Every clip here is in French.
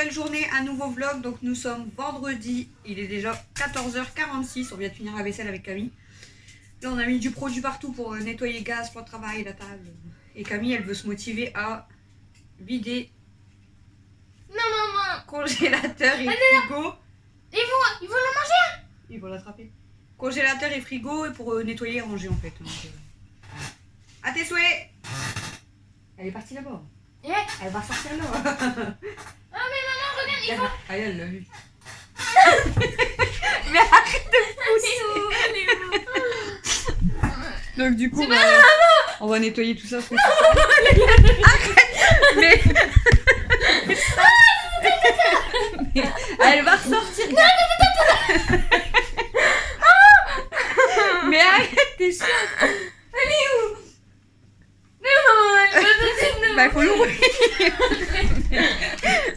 nouvelle journée, un nouveau vlog. Donc nous sommes vendredi, il est déjà 14h46. On vient de finir la vaisselle avec Camille. Là on a mis du produit partout pour nettoyer le gaz, pour le travail, la table. Et Camille elle veut se motiver à vider congélateur et frigo. Ils vont la manger. Ils vont l'attraper. Congélateur et frigo et pour nettoyer et ranger en fait. Donc, à tes souhaits. Elle est partie là-bas. Et Elle va sortir là. Ah mais maman regarde, ils vont... Ah elle l'a vu. Mais arrête de pousser. Donc du coup on va nettoyer tout ça. Arrête. Mais... Elle va ressortir. Mais arrête tes chiens. Elle est où? Non, elle va sortir. Bah faut l'ouvrir.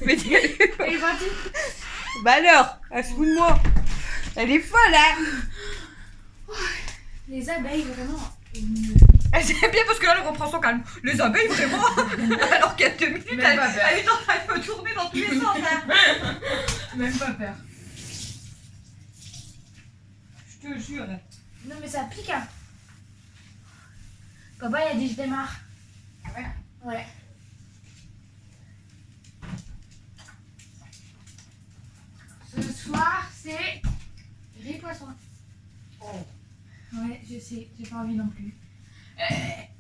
Mais Elle est partie. bah alors, elle se fout de moi. Elle est folle hein. Les abeilles vraiment. Elle c'est bien parce que là elle reprend son calme. Les abeilles vraiment. Alors qu'il y a 2 minutes, elle est en train de tourner dans tous les sens hein. Même pas peur. Je te jure. Non mais ça pique hein. Papa il a dit je démarre. Ah ouais. Ouais. Ce soir c'est riz poisson. Oh. Ouais je sais, j'ai pas envie non plus.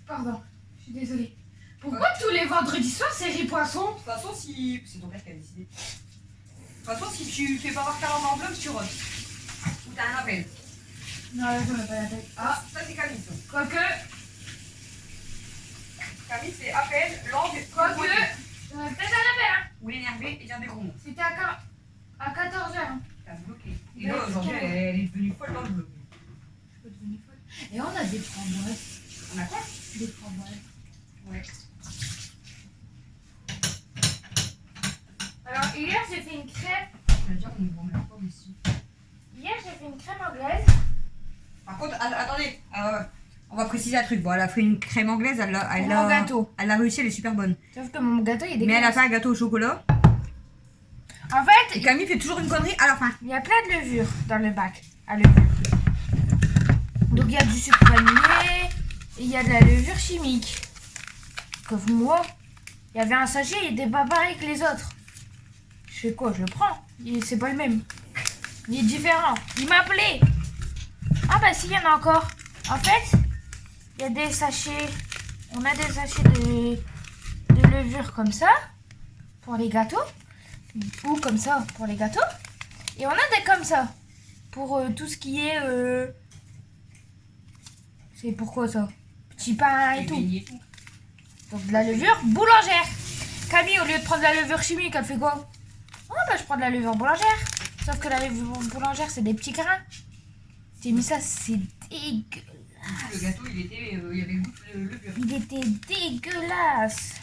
Pardon, je suis désolée. Pourquoi tous les vendredis soirs c'est riz poisson? De toute façon si... C'est ton père qui a décidé. De toute façon si tu fais pas marquer en enveloppe tu rentres. Ou t'as un appel. Non là j'en ai pas la tête. Ah ça c'est Camille ça. Quoique, Camille c'est appel, langue, j'en ai peut-être un appel hein. ou l'énervé et dire des gros mots. C'était à 14h. Hein. T'as bloqué. Et là aujourd'hui elle est devenue folle dans le bloc. Je suis devenue folle. Et on a des framboises. On a quoi? Des framboises. Ouais. Alors hier j'ai fait une crème. Ça veut dire qu'on ne remet pas ici. Hier j'ai fait une crème anglaise. Par contre, attendez, on va préciser un truc. Bon, elle a fait une crème anglaise, elle Pour mon gâteau. Elle a réussi, elle est super bonne. Sauf que mon gâteau il est Mais elle a dégueulasse. fait un gâteau au chocolat. En fait, Et Camille fait toujours une connerie à la fin. il y a plein de levures dans le bac à levure. Donc il y a du sucre vanillé et il y a de la levure chimique. Comme moi, il y avait un sachet, il était pas pareil que les autres. Je fais quoi? Je le prends. C'est pas le même. Il est différent. Il m'a appelé. Ah bah si, il y en a encore. En fait, il y a des sachets. On a des sachets de levure comme ça pour les gâteaux. Ou comme ça pour les gâteaux. Et on a des comme ça pour tout ce qui est... C'est pourquoi ça? Petit pain et tout. Donc de la levure boulangère. Camille, au lieu de prendre de la levure chimique, elle fait quoi? Oh bah je prends de la levure boulangère. Sauf que la levure boulangère, c'est des petits grains. J'ai mis ça, c'est dégueulasse. Le gâteau, il y avait le goût de levure. Il était dégueulasse.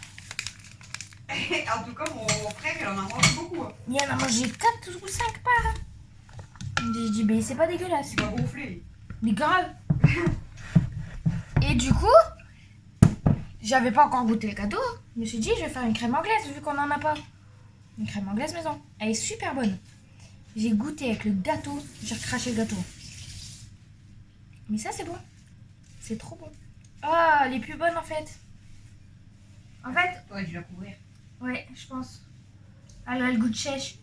En tout cas, mon frère, il en a mangé beaucoup. Hein. Il en a mangé 4 ou 5 parts. J'ai dit, mais c'est pas dégueulasse. Il va gonfler. Mais grave. Et du coup, j'avais pas encore goûté le gâteau. Je me suis dit, je vais faire une crème anglaise vu qu'on en a pas. Une crème anglaise maison. Elle est super bonne. J'ai goûté avec le gâteau. J'ai recraché le gâteau. Mais ça, c'est bon. C'est trop bon. Ah, elle est plus bonne en fait. En fait, Ouais, tu vas couvrir. ouais, je pense. Elle a le goût de chèche.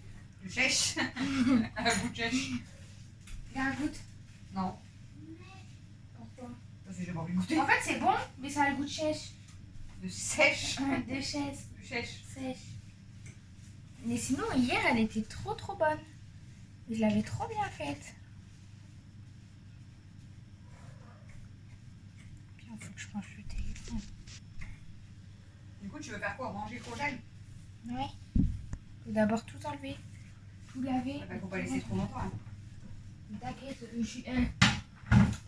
Du chèche. Un goût de chèche. Il y a un goût. Non. Pourquoi? Parce que j'ai pas envie de goûter. En fait, c'est bon, mais ça a le goût de chèche. De sèche. De chèche. Du chèche. Sèche. Mais sinon, hier, elle était trop bonne. Je l'avais trop bien faite. Puis il faut que je range le téléphone. Du coup, tu veux faire quoi? Manger congèle? Ouais. Faut d'abord tout enlever. Tout laver. Il faut pas laisser trop longtemps. Hein. T'inquiète,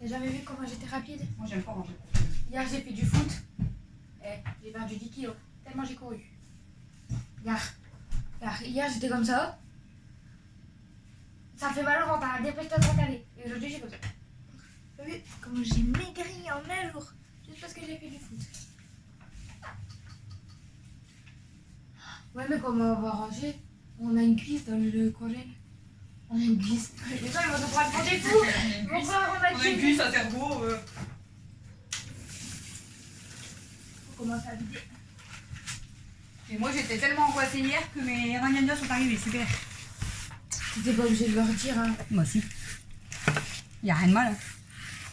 t'as jamais vu comment j'étais rapide? Moi, j'aime pas manger. Hier, j'ai fait du foot. J'ai perdu 10 kilos. Tellement j'ai couru. Regarde. Hier, j'étais comme ça. Ça fait mal au ventre, hein. Dépêche-toi de t'en aller. Et aujourd'hui, j'ai comme ça. Vous avez vu comment j'ai maigri en un jour? Juste parce que j'ai fait du foot. Ouais, mais comment on va ranger? On a une cuisse dans le congèle. On a une cuisse. Les gens ils vont nous prendre pour des fous. Ils vont croire on a On a une cuisse, un cerveau. On commence à vider. Et moi j'étais tellement angoissée hier que mes ragnagnas sont arrivés, super. T'étais pas obligé de leur dire. Hein. Moi aussi. Y a rien de mal.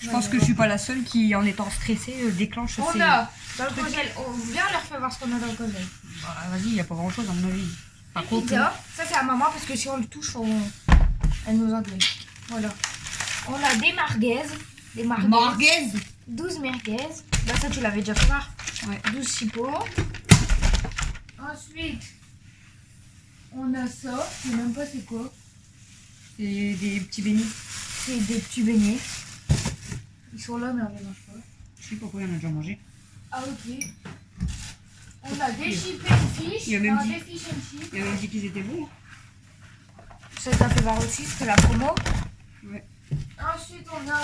Je pense que ouais. je suis pas la seule qui, en étant stressée, déclenche On ces... a dans le congèle. On vient leur faire voir ce qu'on a dans le congèle. Bah, vas-y, y a pas grand chose à mon avis. Par Une contre, pizza. Ça c'est à maman parce que si on le touche, elle nous engueule. Voilà. On a des merguez. Des merguez. Marguez. 12 merguez. Bah ça tu l'avais déjà fait voir. Ouais. 12 chipots. Ensuite, on a ça. Je sais même pas c'est quoi. C'est des petits beignets. C'est des petits beignets. Ils sont là mais on les mange pas. Je sais pas pourquoi il y en a déjà mangé. Ah ok. On a des chips and fish. Il y a même on a dit- des fish and chips. Il y avait dit qu'ils étaient bons. Ça t'a fait voir aussi, c'était la promo. Ouais. Ensuite, on a.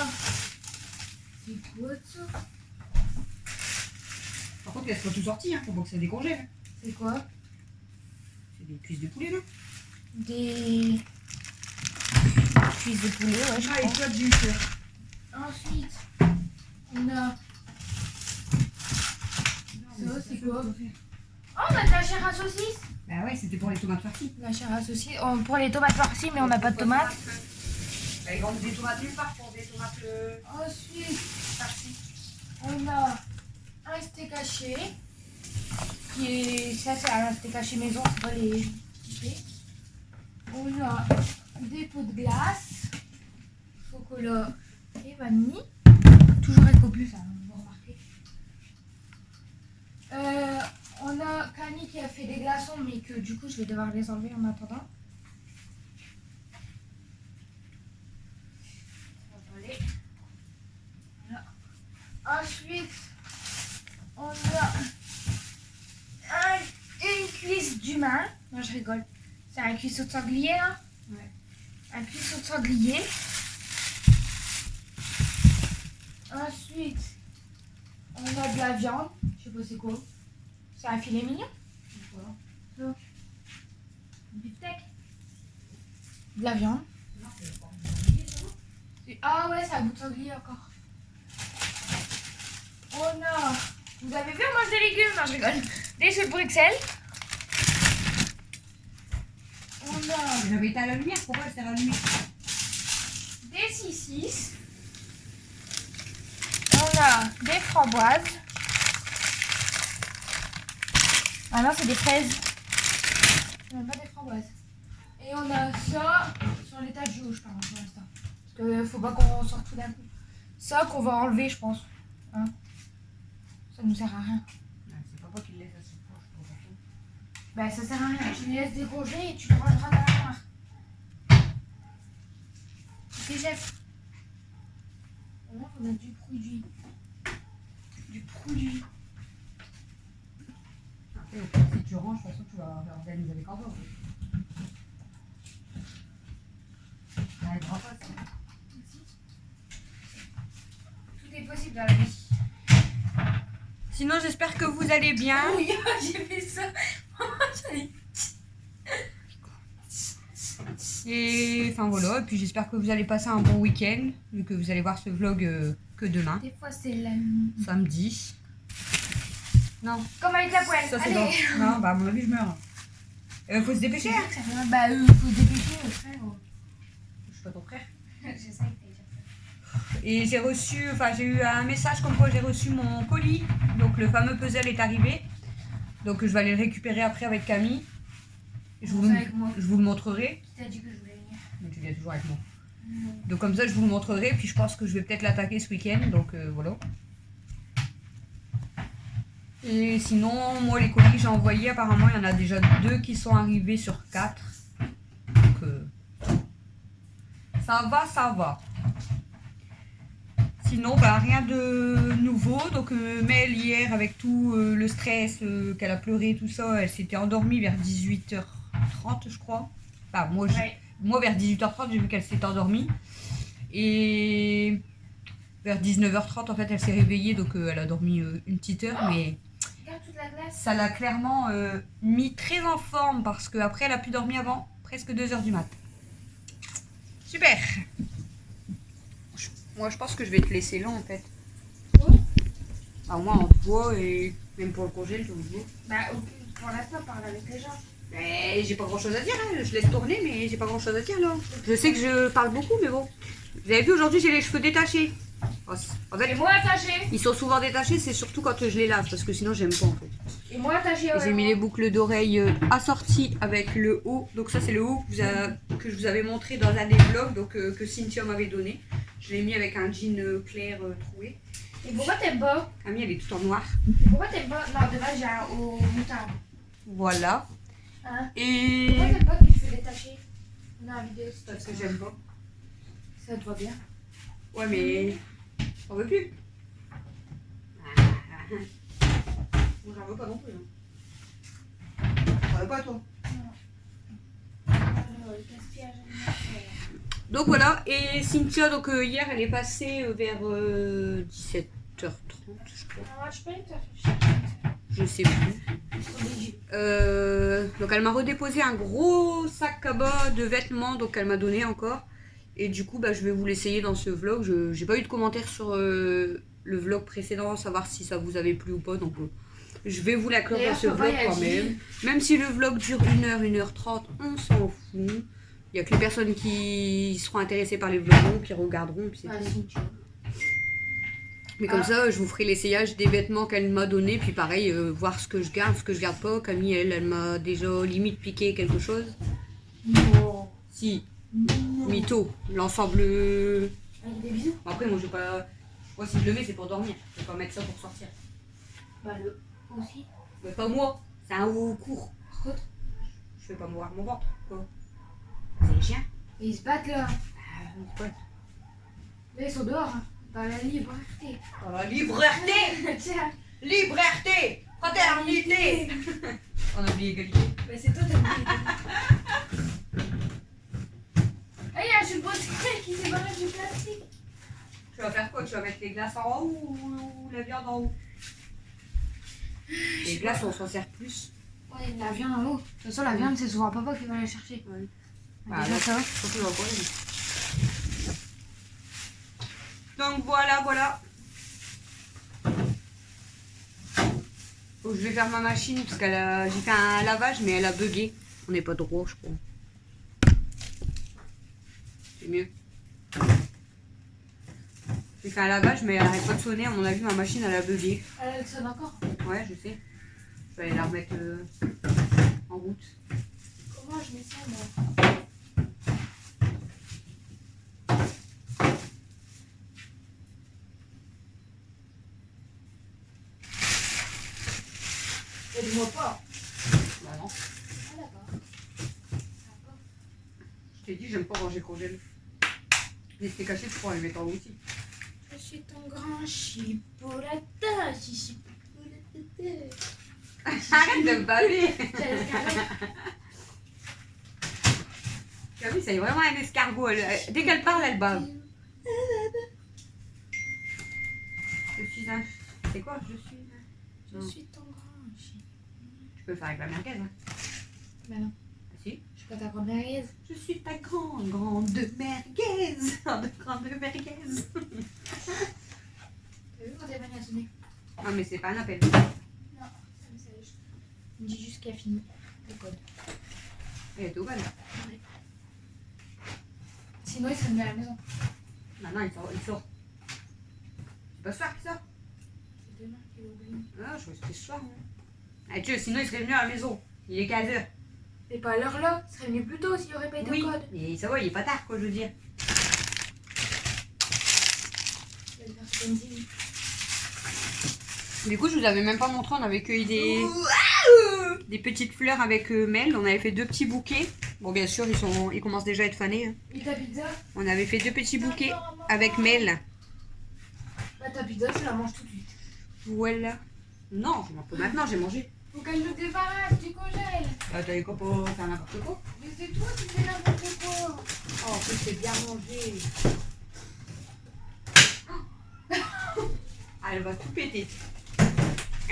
C'est quoi ça? Par contre, laisse pas tout sorti, hein. Faut pas que ça décongèle. C'est quoi? C'est des cuisses de poulet, là. Des. Cuisses de poulet, ouais, je Ah, et crois. toi, j'ai eu peur. Ensuite, on a. Ça, c'est quoi? Oh, on a de la chair à saucisse! Bah ouais, c'était pour les tomates farcies. La chair à saucisse. Pour les tomates farcies, mais on n'a pas de tomates. Bah, ils vendent des tomates nulle part pour des tomates Ensuite, farcies. on a un steak haché. Qui est. Ça, c'est un steak haché maison, c'est pas les. On a des pots de glace, chocolat et vanille. Toujours Eco Plus, hein, vous remarquez. On a Camille qui a fait des glaçons, mais que du coup je vais devoir les enlever en attendant. Voilà. Ensuite, on a une cuisse d'humain. Non, je rigole. C'est un cuisseau de sanglier là. Ouais. Un cuisseau de sanglier. Ensuite, on a de la viande. Je sais pas c'est quoi. C'est un filet mignon. Voilà. Du steak. De la viande. Ah ouais, c'est un bout de sanglier encore. On a. Vous avez vu, on mange des légumes. Non, je rigole. Des choux de Bruxelles. On a J'avais été à la lumière, pourquoi elle s'est rallumée? des saucisses. On a des framboises. Ah non, c'est des fraises. C'est même pas des framboises. Et on a ça sur l'étage du haut, je pense, pour l'instant. Parce que faut pas qu'on sorte tout d'un coup. Ça qu'on va enlever, je pense. Hein, ça nous sert à rien. C'est papa qui le laisse à ses poches pour faire tout. Bah ça sert à rien. Tu les laisses décongeler et tu le rangeras dans l'armoire. Ok, chef. Voilà, on a du produit. Du produit. Après, au pire, si tu ranges, de toute façon, tu vas organiser avec encore. Ça n'arrivera pas, ça. Tout est possible dans la vie. Sinon, j'espère que vous allez bien. Oui, j'ai fait ça. Et enfin voilà, et puis j'espère que vous allez passer un bon week-end, vu que vous allez voir ce vlog que demain, Des fois, c'est la nuit. samedi. Non, Comme avec la poêle. ça c'est Allez. dans... Non, bah à mon avis je meurs. Faut se dépêcher. C'est sûr que ça fait mal. Bah, faut se dépêcher, frère. Je suis pas ton frère. Je sais que t'as déjà fait. Et j'ai reçu, enfin j'ai eu un message comme quoi j'ai reçu mon colis. Donc le fameux puzzle est arrivé. Donc je vais aller le récupérer après avec Camille. Je vous, Comment ça, avec moi je vous le montrerai. Qui t'a dit que je voulais venir? Mais tu viens toujours avec moi. Donc comme ça je vous le montrerai. Puis je pense que je vais peut-être l'attaquer ce week-end. Donc voilà. Et sinon, moi les colis que j'ai envoyés, apparemment il y en a déjà 2 qui sont arrivés sur 4. Donc ça va, ça va. Sinon, bah, rien de nouveau. Donc Mel hier avec tout le stress qu'elle a pleuré, tout ça, elle s'était endormie vers 18h30 je crois. Enfin moi, Ouais. moi vers 18h30 j'ai vu qu'elle s'était endormie. Et vers 19h30 en fait elle s'est réveillée, donc elle a dormi une petite heure, mais Regarde toute la glace. Ça l'a clairement mis très en forme parce qu'après elle a pu dormir avant presque 2h du mat. Super. Moi je pense que je vais te laisser là en fait. Oui. Au moins on te voit et même pour le congé je vous vois. Bah, pour l'instant, parle avec les gens. Mais j'ai pas grand chose à dire, hein. Je laisse tourner mais j'ai pas grand chose à dire là. Je sais que je parle beaucoup mais bon. Vous avez vu aujourd'hui j'ai les cheveux détachés. En fait, Et moi attaché. ils sont souvent détachés, c'est surtout quand je les lave parce que sinon j'aime pas en fait. Et moi attaché. J'ai mis les boucles d'oreilles assorties avec le haut. Donc ça c'est le haut que je vous avais montré dans un des vlogs donc, que Cynthia m'avait donné. Je l'ai mis avec un jean clair troué. Et pourquoi t'aimes pas? Camille elle est tout en noir. Et pourquoi t'aimes pas? Non, de base j'ai un au moutarde. Voilà. Hein? Et... Pourquoi t'aimes pas que je fais détacher? Non, la vidéo c'est Parce que j'aime pas. Ça te va bien. Ouais mais... J'en veux plus. Moi j'en veux pas non plus. J'en veux pas toi. Donc voilà, et Cynthia, donc hier elle est passée vers 17h30 je crois. Je sais plus. Donc elle m'a redéposé un gros sac à bas de vêtements donc elle m'a donné encore. Et du coup bah, je vais vous l'essayer dans ce vlog. Je n'ai pas eu de commentaires sur le vlog précédent, savoir si ça vous avait plu ou pas. Donc je vais vous l'acclore dans ce vlog quand même. Même si le vlog dure 1h, 1h30, on s'en fout. Il n'y a que les personnes qui seront intéressées par les vlogs qui regarderont. Puis c'est tout. Mais comme ça, je vous ferai l'essayage des vêtements qu'elle m'a donné. Puis pareil, voir ce que je garde pas. Camille, elle m'a déjà limite piqué quelque chose. Non. Si. Non. Mytho. L'ensemble. Avec des bisous. Après, moi, je vais pas. Moi, si je le mets, c'est pour dormir. Je vais pas mettre ça pour sortir. Bah, le aussi. Mais pas moi. C'est un haut court. Par contre, je vais pas me voir mon ventre. Quoi. C'est les chiens. Ils se battent là. Ouais. Là, ils sont dehors. Hein. Dans la liberté. Dans la liberté. Tiens. Liberté. Fraternité. On a oublié égalité. Bah, c'est toi, t'as oublié. Ah, il y a un jeu de beauté qui s'est barré du plastique. Tu vas faire quoi? Tu vas mettre les glaces en haut ou la viande en haut? Les glaces, on s'en sert plus. Ouais, la viande en haut. De toute façon, la viande, c'est souvent papa qui va la chercher. Ouais. Ah, déjà, ça va. Donc voilà. Donc, je vais faire ma machine parce j'ai fait un lavage mais elle a bugué. On n'est pas droit je crois. C'est mieux. J'ai fait un lavage mais elle n'arrête pas de sonner. À mon avis ma machine elle a bugué. Elle sonne encore? Ouais je sais. Je vais aller la remettre en route. Comment je mets ça moi? Aide-moi pas. Bah non. Ah d'accord. Je t'ai dit j'aime pas ranger congèle. Mais c'était caché tu pourras les mettre en haut aussi. Je suis ton grand chipolata, chipolata. Arrête de me baver. Camille, c'est vraiment un escargot. Dès qu'elle parle, elle bave. Je suis un... C'est quoi? Je suis ton grand chip. Tu peux le faire avec la merguez. Hein. Bah non. Ah, si. Je suis pas ta grande merguez. Je suis ta grande merguez. Grande merguez. T'as vu quand elle vient à sonner? Non, mais c'est pas un appel. Non, c'est un message. Il me dit juste qu'elle a fini le code. Elle est au bal. Ouais. Sinon, il serait venu à la maison. Maintenant, il sort. C'est pas ce soir qu'il sort? C'est demain qu'il oublie. Ah, je crois que c'était ce soir. Hein. Ah, tu sais, sinon, il serait venu à la maison. Il est 15h. Mais pas à l'heure là, il serait venu plus tôt s'il n'y aurait pas été Oui, au code. mais ça va, il est pas tard, quoi, je veux dire. Il va faire son dîner. Du coup, je vous avais même pas montré, on avait cueilli des petites fleurs avec Mel. On avait fait 2 petits bouquets. Bon, bien sûr, ils commencent déjà à être fanés. Hein. Et ta pizza? On avait fait 2 petits bouquets avec Mel. Bah, ta pizza, tu la manges tout de suite. Voilà. Non, je mange pas maintenant, j'ai mangé. Faut qu'elle nous débarrasse du congèle. Ah, t'avais quoi pour faire n'importe quoi? Mais c'est toi qui fais n'importe quoi. Oh, en plus, c'est bien mangé. Ah, elle va tout péter.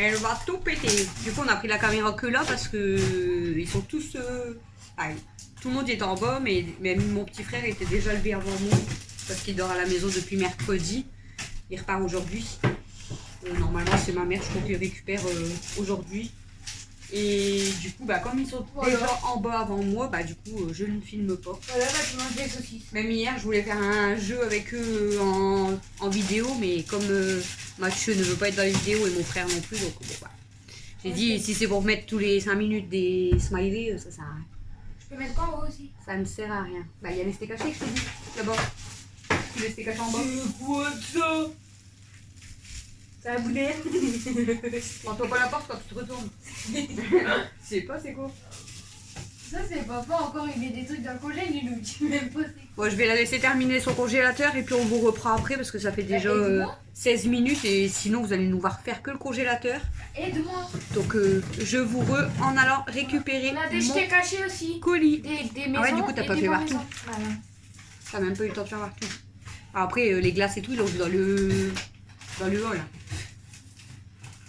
Elle va tout péter. Du coup, on a pris la caméra que là parce que ils sont tous. Tout le monde est en bas, mais même mon petit frère était déjà levé avant moi parce qu'il dort à la maison depuis mercredi. Il repart aujourd'hui. Normalement, c'est ma mère, je crois qu'il récupère aujourd'hui. Et du coup, comme ils sont déjà en bas avant moi, du coup, je ne filme pas. Voilà, tu manges des saucisses. Même hier, je voulais faire un jeu avec eux en vidéo, mais comme Mathieu ne veut pas être dans les vidéos et mon frère non plus, donc bon, voilà. J'ai dit, si c'est pour mettre tous les 5 minutes des smileys, ça sert à rien. Je peux mettre quoi en haut aussi? Ça ne sert à rien. Il y a les steaks hachés que je t'ai dit, là-bas. Les steaks hachés en bas. C'est quoi ça? Ça a boudé. Prends-toi pas la porte quand tu te retournes. Je sais pas c'est quoi. Ça c'est papa, encore il met des trucs dans le congé, il nous dit même pas c'est quoi. Bon, je vais la laisser terminer son congélateur et puis on vous reprend après parce que ça fait déjà 16 minutes et sinon vous allez nous voir faire que le congélateur. Aide-moi. Donc je vous en allant récupérer On a des jetés cachés aussi. Colis. Des maisons. Ah ouais, du coup t'as pas fait partout. Voilà. T'as même pas eu le temps de faire partout. Alors après les glaces et tout ils l'ont vu dans le hall.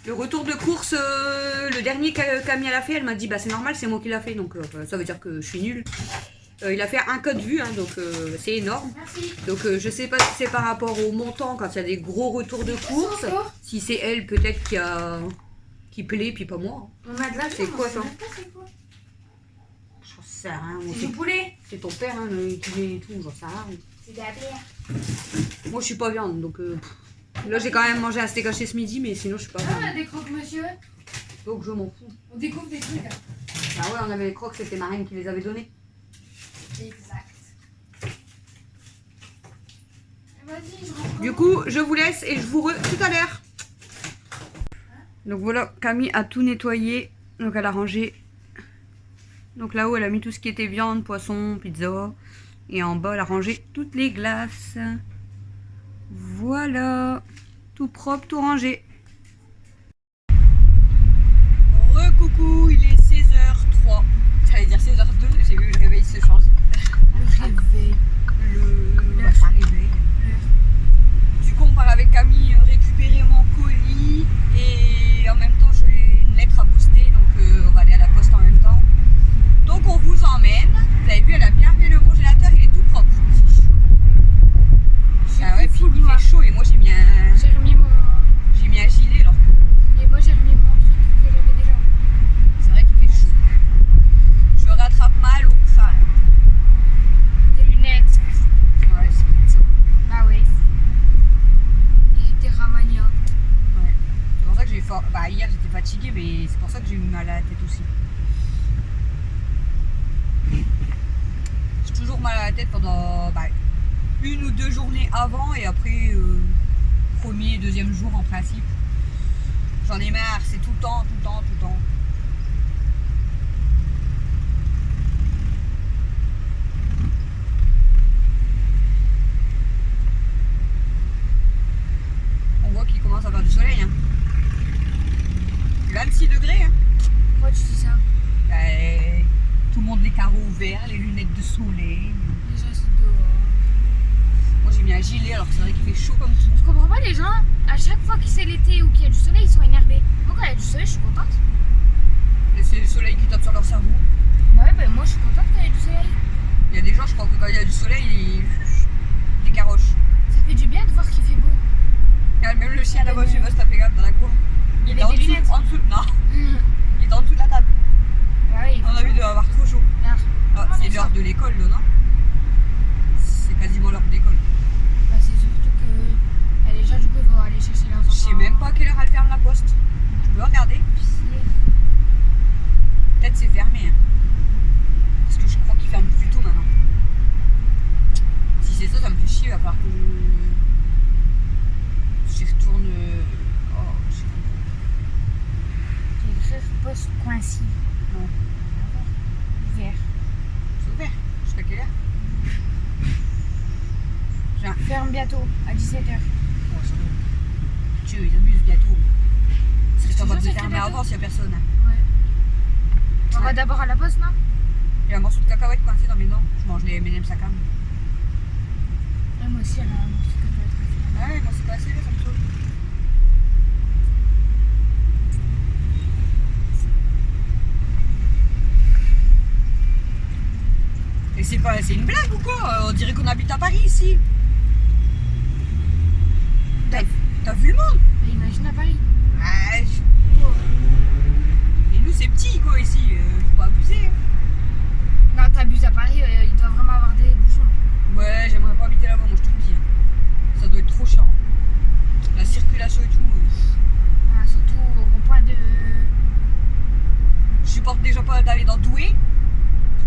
Le retour de course, le dernier qu'Camille a fait, elle m'a dit c'est normal, c'est moi qui l'a fait, donc ça veut dire que je suis nulle. Il a fait un code vue, donc c'est énorme. Merci. Donc je sais pas si c'est par rapport au montant quand il y a des gros retours de course. Si c'est elle peut-être qui plaît, puis pas moi. On a de la C'est quoi ça? C'est quoi? J'en sais rien. C'est du poulet. C'est ton père qui met tout, j'en sais rien. C'est de la bière. Moi je suis pas viande, donc là j'ai quand même mangé un steak haché ce midi, mais sinon je suis pas Ah, on viande. a des croques monsieur. Donc je m'en fous. On découvre des trucs. Bah ouais, on avait les crocs, c'était ma reine qui les avait donnés. Exact. Vas-y, je rentre. Du coup, je vous laisse et je vous tout à l'heure. Donc voilà, Camille a tout nettoyé. Donc elle a rangé. Donc là-haut, elle a mis tout ce qui était viande, poisson, pizza. Et en bas, elle a rangé toutes les glaces. Voilà. Tout propre, tout rangé. Recoucou, il est 16h03. J'allais dire 16h02, j'ai vu le réveil se changer. Le réveil. Enfin, réveil. Du coup, on part avec Camille récupérer mon colis et en même temps, j'ai une lettre à poster, donc on va aller à la poste en même temps. Donc, on vous emmène. Vous avez vu, elle a bien fait le congélateur, il est tout propre. Ah ouais, puis il fait chaud et moi j'ai mis un gilet alors que. Et moi j'ai remis mon truc que j'avais déjà. C'est vrai qu'il fait chaud. Je me rattrape mal au crâne. Des lunettes. Ouais, c'est ça. Bah ouais. Et des ramania. Ouais. C'est pour ça que j'ai eu fort. Hier j'étais fatiguée, mais c'est pour ça que j'ai eu mal à la tête aussi. J'ai toujours mal à la tête pendant 1 ou 2 journées avant et après premier et deuxième jour en principe. J'en ai marre, c'est tout le temps, tout le temps, tout le temps. On voit qu'il commence à faire du soleil. 26 degrés. Pourquoi tu dis ça? Tout le monde les carreaux ouverts, les lunettes de soleil. Déjà c'est dehors. Moi j'ai mis un gilet alors que c'est vrai qu'il fait chaud comme tout. Je comprends pas les gens, à chaque fois que c'est l'été ou qu'il y a du soleil, ils sont énervés. Moi quand il y a du soleil, je suis contente. Et c'est le soleil qui tape sur leur cerveau. Bah ouais, moi je suis contente quand il y a du soleil. Il y a des gens, je crois que quand il y a du soleil, ils décarochent. Ça fait du bien de voir qu'il fait beau. Même le chien là-bas, je vais se taper grave dans la cour. Il est avait des lunettes. En dessous, non. Il est en dessous de la table. Ah oui, On a vu de avoir trop chaud. Merde. Ah, c'est l'heure de l'école là, non? C'est quasiment l'heure de l'école. Bah c'est surtout que les gens du coup ils vont aller chercher leurs enfants. Je sais même pas à quelle heure elle ferme la poste. Tu peux regarder? Peut-être c'est fermé. Parce que je crois qu'ils ferment plus tôt maintenant. Si c'est ça, ça me fait chier. Il va falloir que j'y retourne. Oh, je sais pas. J'ai écrit poste coincé. Non. Vert. C'est ouvert. Jusqu'à quelle heure? Ferme bientôt à 17h. Oh, c'est bon. Dieu, ils abusent bientôt. C'est capable de sûr, c'est fermer bientôt. avant s'il n'y a personne. Ouais. On va d'abord à la poste, non? J'ai un morceau de cacahuète coincé dans mes dents. Je mange les M&M's à cam. Ouais, moi aussi, elle a un morceau de cacahuète. Ouais, moi c'est coincé là, ça me saoule. Et c'est une blague ou quoi? On dirait qu'on habite à Paris ici. T'as vu le monde? Bah, imagine à Paris. Ouais. Et nous c'est petit quoi ici, faut pas abuser. Non, t'abuses à Paris, il doit vraiment avoir des bouchons. Ouais, j'aimerais pas habiter là-bas, moi je te le dis. Ça doit être trop chiant. La circulation et tout. Ah, surtout au rond-point de. Je supporte déjà pas d'aller dans Douai.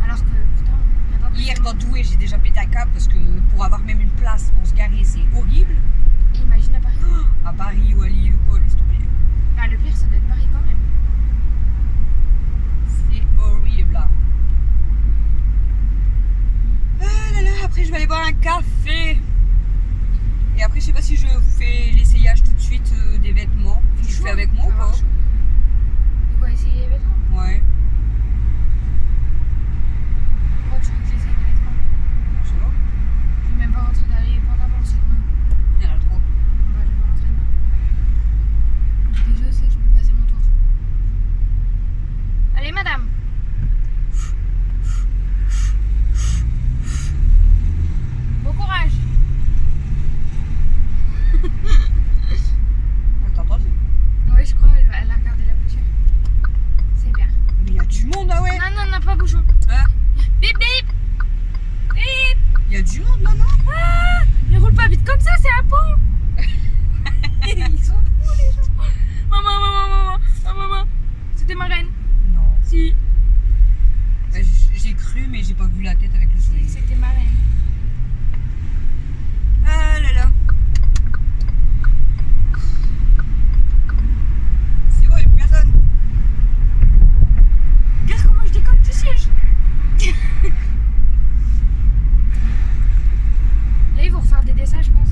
Alors que pourtant, il y a pas Hier dans Douai, j'ai déjà pété un câble parce que pour avoir même une place pour se garer, c'est horrible. Et imagine à Paris. À Paris ou à Lille ou quoi, laisse tomber. Ah, le pire, ça doit être Paris quand même. C'est horrible là. Ah là là, après je vais aller boire un café. Et après, je sais pas si je vous fais l'essayage tout de suite des vêtements. Tu le fais avec moi ou pas? De quoi essayer les vêtements? Ouais. Pourquoi tu veux que j'essaye des vêtements? Je sais pas. Je vais même pas rentrer dans les pantalons, c'est bon. Il y en a trop. Bah, je vais pas rentrer dedans. Déjà, ça, je peux passer mon tour. Allez, madame. Bon courage. T'as entendu? Oui, je crois, elle a regardé la voiture. C'est bien. Mais il y a du monde là, ouais. Non, non, non, pas bouchon. Hein? Bip, bip. Bip. Il y a du monde là, non? Ah, ils roulent pas vite comme ça, c'est un pont. Ils sont fous, les gens. Maman. C'était ma reine. Non. Si. J'ai cru, mais j'ai pas vu la tête avec le soleil. C'était ma reine. Ah là là. C'est bon, il y a plus personne. Regarde comment je décolle du siège. Là, ils vont refaire des dessins, je pense.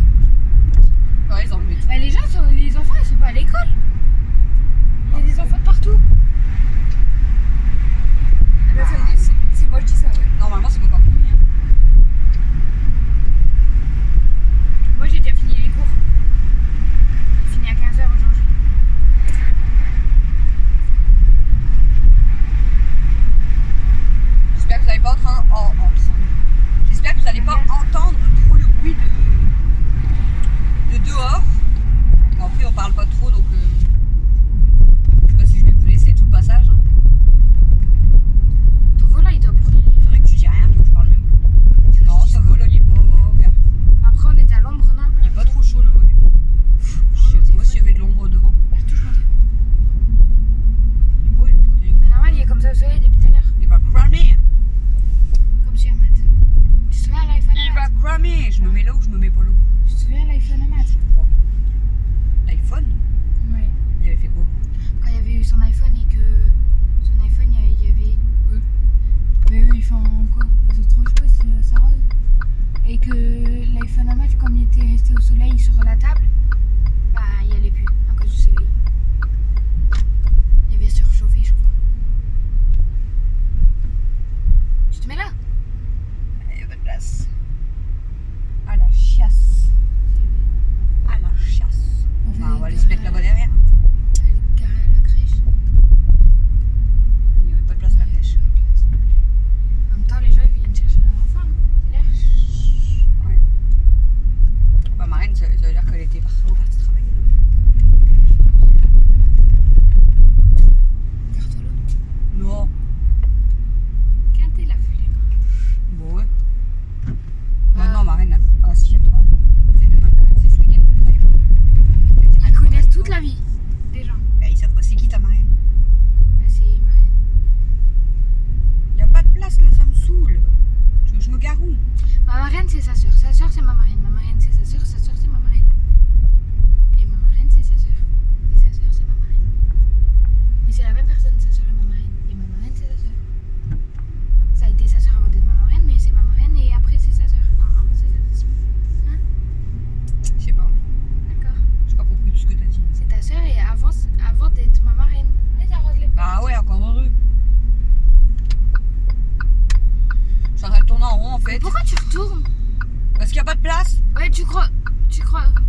Ouais, ils en mettent. Bah, les enfants, ils sont pas à l'école. Il y a des enfants de partout. C'est moi, je dis ça, ouais. Normalement, c'est pas encore fini. Hein. Moi, j'ai déjà fini les cours. J'ai fini à 15h aujourd'hui. J'espère que vous n'allez pas J'espère que vous n'allez pas entendre trop le bruit de dehors. Bon, après, on parle pas trop, donc je sais pas si je vais vous laisser tout le passage. Hein. Ton volant, il doit brûler. C'est vrai que tu dis rien, toi, tu parles même pas. Non, ça va, là, il est pas. Après, on était à l'ombre, non? Il est pas trop chaud, là, ouais. Je sais pas s'il y avait de l'ombre devant. Regarde, touche mon téléphone. Il est beau, il est ton téléphone. Mais normal, il est comme ça au soleil depuis tout à l'heure. Il va cramer. Comme sur Matt. Tu te souviens à l'iPhone Il à va Matt? cramer. Je me mets là ou je me mets pas là? Tu te souviens à l'iPhone à Matt? L'iPhone? Ouais. Il avait fait quoi? Quand il y avait eu son iPhone et que son iPhone, il y avait eux. Mais eux, ils font quoi? Ils ont trop chaud, c'est ça rose. Et que l'iPhone à Matt, comme il était resté au soleil sur la table, bah il y allait plus à cause du soleil. Il avait surchauffé, je crois. Tu te mets là? Il y a pas de place. À la chiasse. À la chasse. Enfin, on va aller se mettre là-bas derrière. Elle est garée à la crèche. Il n'y avait pas de place à la crèche. En même temps, les gens ils viennent chercher leur enfant. C'est l'air. Ouais. Bah, Marraine, ça veut dire qu'elle était repartie travailler. Regarde-toi là. Non. Quand t'es la foulée, Bon, ouais. Ah. Non, Marraine. Ah, si, elle travaille. C'est demain, c'est ce week-end qu'elle travaille. Je vais dire, ils elle connaissent travaille toute pas. la vie des gens. Bah, ils savent pas c'est qui ta Marraine. Bah, c'est Marianne. Il n'y a pas de place là, ça me saoule. Je me gare où? Ma marraine, c'est sa soeur. Sa soeur, c'est ma marraine. Ma marraine, c'est sa soeur. Sa soeur, c'est ma marraine. Et ma marraine, c'est sa soeur. Et sa soeur, c'est ma marraine. Mais c'est la même personne, sa soeur et ma marraine. Et ma marraine, c'est sa soeur. Ça a été sa soeur avant d'être ma marraine, mais c'est ma marraine et après, c'est sa soeur. Non, avant, c'est sa soeur. Hein? Je sais pas. D'accord. J'ai pas compris tout ce que t'as dit. C'est ta soeur et avant d'être ma marraine. Mais ça rose les Bah ouais, encore heureux. Je suis en train de tourner en rond en fait. Pourquoi tu retournes? Parce qu'il n'y a pas de place. Ouais, tu crois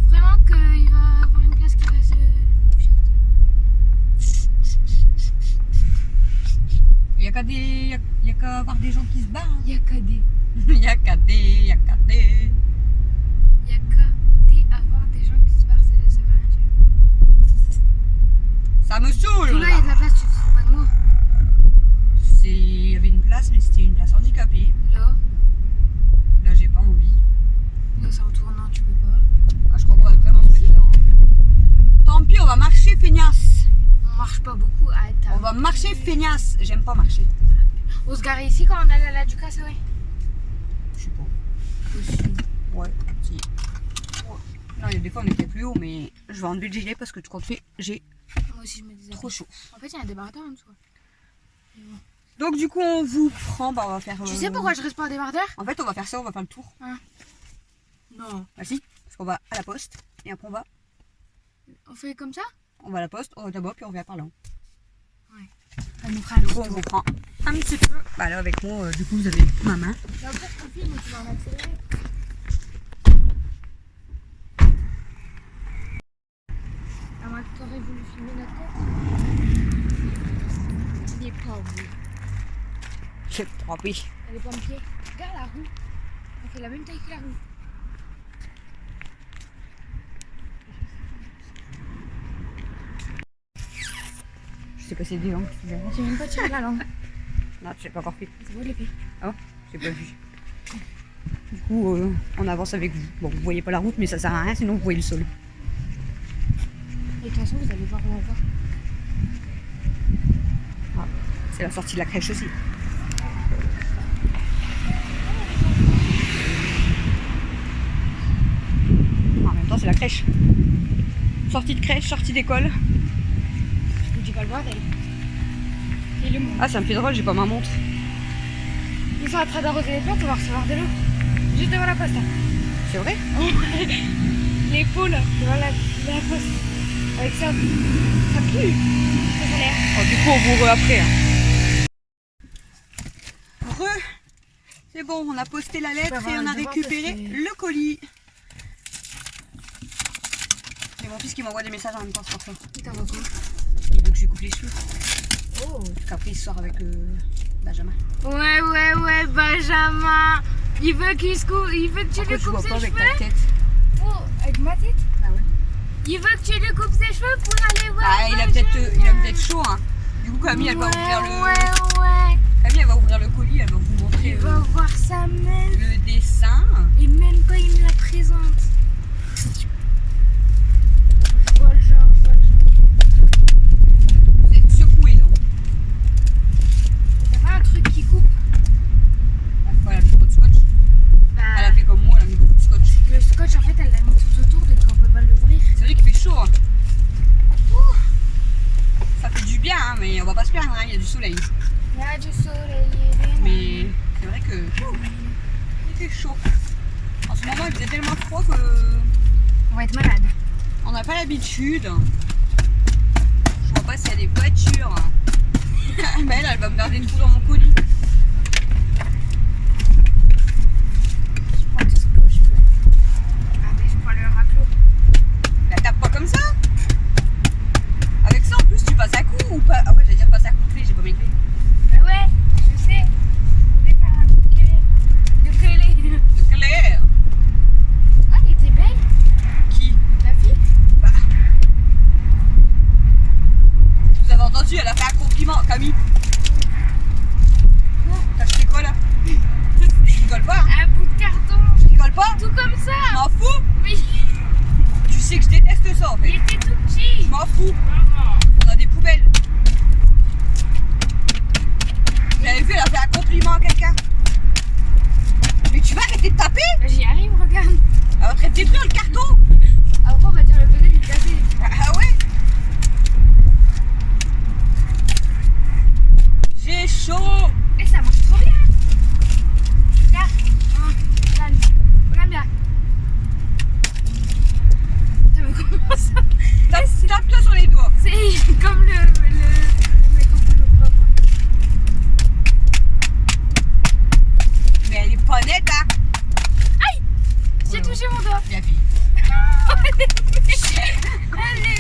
vraiment qu'il va avoir une place qui va se... Il n'y a qu'à avoir des gens qui se battent. Hein. Il y a qu'à des... Y'a qu'à des. Il y a qu'à avoir des gens qui se barrent, ça veut rien dire. Ça me saoule. Là, il y a de la place, tu te fous pas de moi. Il y avait une place, mais c'était une place handicapée. Là, j'ai pas envie. là, ça retourne, non, tu peux pas. Ah, je crois qu'on va vraiment se mettre là. Hein. Tant pis, on va marcher, feignasse. On marche pas beaucoup. Arrête, On va marcher, feignasse. J'aime pas marcher. On se gare ici quand on allait à la Ducasse, ouais. Je sais pas. Aussi. Ouais, si. Non, il y a des fois on était plus haut, mais je vais enlever le gilet parce que tu comptes fait, j'ai Moi aussi, je me disais. trop chaud. En fait, il y a un débardeur en dessous. Donc du coup, on vous prend, bah on va faire... Tu sais pourquoi je reste pas en débardeur? En fait, on va faire ça, on va faire le tour. Hein? Non. Bah si, parce qu'on va à la poste, et après On fait comme ça? on va à la poste, on va d'abord, puis on revient par là. Ça nous fera un Du petit coup, on tour. vous prend un petit peu. Bah là, avec moi, du coup, vous avez ma main. Là, après, je confie, mais tu vas en accélérer. À moins que t'aurais voulu filmer notre tête. Il est pas beau. J'ai trempé. Elle est pas en pied. Regarde la roue. Elle fait la même taille que la roue. Je sais pas si c'est des langues. J'ai même pas tiré la langue. Non, tu l'as pas encore fait. C'est beau l'épée. J'ai pas vu. Du coup, on avance avec vous. Bon, vous voyez pas la route, mais ça sert à rien, sinon vous voyez le sol. Et de toute façon, vous allez voir où on va. C'est la sortie de la crèche aussi. En même temps, c'est la crèche. Sortie de crèche, sortie d'école. Je vous dis pas le bordel. Et le monde. Ah, ça me fait drôle, j'ai pas ma montre. Ils sont en train d'arroser les plantes, on va recevoir de l'eau. Juste devant la poste. C'est vrai? Les pots là, devant la poste. Avec ça, ça pue. Ça a l'air. Oh, du coup, on vous après. Hein. C'est bon, on a posté la lettre et on a récupéré le colis. C'est mon fils qui m'envoie des messages en même temps, c'est pour ça. Putain, va quoi? Il veut que je lui coupe les cheveux. Oh. Parce qu'après, il sort avec Benjamin. Ouais, Benjamin. Il veut qu'il se coupe, il veut que tu Pourquoi lui tu vois coupes pas ses avec cheveux. ta tête? Oh, avec ma tête? Ah ouais. Il veut que tu lui coupes ses cheveux pour aller voir. Ah, il a peut-être chaud. Hein. Du coup, Camille, elle va ouvrir le. Ouais. Camille, elle va ouvrir le colis, elle va vous montrer Il va voir sa main. le dessin. Et même pas, il me la présente. Je vois le genre. Vous êtes secoué, donc. Y'a pas un truc qui coupe? Elle a mis trop de scotch. Bah, Elle a fait comme moi, elle a mis beaucoup de scotch. c'est que le scotch, en fait, elle l'a mis tout autour, donc on peut pas l'ouvrir. C'est vrai qu'il fait chaud. Hein. Ça fait du bien, hein, mais on va pas se plaindre, hein, il y a du soleil. Il y a du soleil et des Mais c'est vrai que il fait chaud. En ce moment, il faisait tellement froid que on va être malade. on n'a pas l'habitude. Je vois pas s'il y a des voitures. Mais elle va me garder une boule dans mon colis. Je prends tout ce que je peux. Ah, mais je prends le raclot. La tape pas comme ça. Avec ça, en plus, tu passes à coup ou pas? Ah ouais, j'allais dire passer à coup de clé, j'ai pas mes clés. Ouais, je sais. Je voulais faire un ukulélé. De Claire. Ah, elle était belle, Qui? la fille. Bah. Vous avez entendu, elle a fait un compliment. Camille. T'as acheté quoi là? Je rigole pas. Hein. Un bout de carton. Je rigole pas. Tout comme Je ça. m'en fous. Mais Tu sais que je déteste ça en il fait. était tout petit. Je m'en fous. On a des poubelles. Vous avez vu, elle a fait un compliment à quelqu'un. Mais tu vas arrêter de taper? J'y arrive, regarde. Elle va te détruire le carton. Après, on va dire le bébé lui casser. Ah ouais. J'ai chaud. Et ça marche trop bien. Là, regarde. Regarde bien. T'as vu comment ça? Tape-toi sur les doigts. C'est comme le mec au boulot, pas moi. Mais elle est pas nette, hein. Aïe! J'ai touché mon doigt. Bien fille. Allez.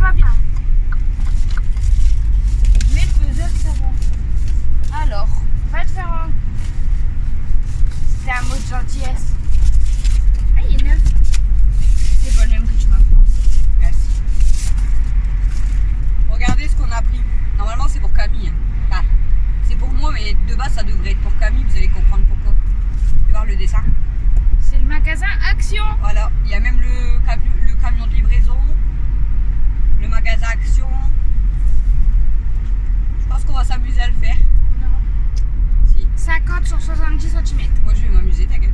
va bien. Mais le puzzle, ça va. Alors, va te faire un... C'était un mot de gentillesse. Ah, il est neuf. C'est pas le même que tu m'as fait. Merci. Regardez ce qu'on a pris. Normalement, c'est pour Camille. Enfin, c'est pour moi, mais de base, ça devrait être pour Camille. Vous allez comprendre pourquoi. Vous allez voir le dessin. C'est le magasin Action. Voilà. Il y a même le camion de livraison. Le magasin Action. Je pense qu'on va s'amuser à le faire. Non. Si. 50 sur 70 cm. Moi, je vais m'amuser, t'inquiète.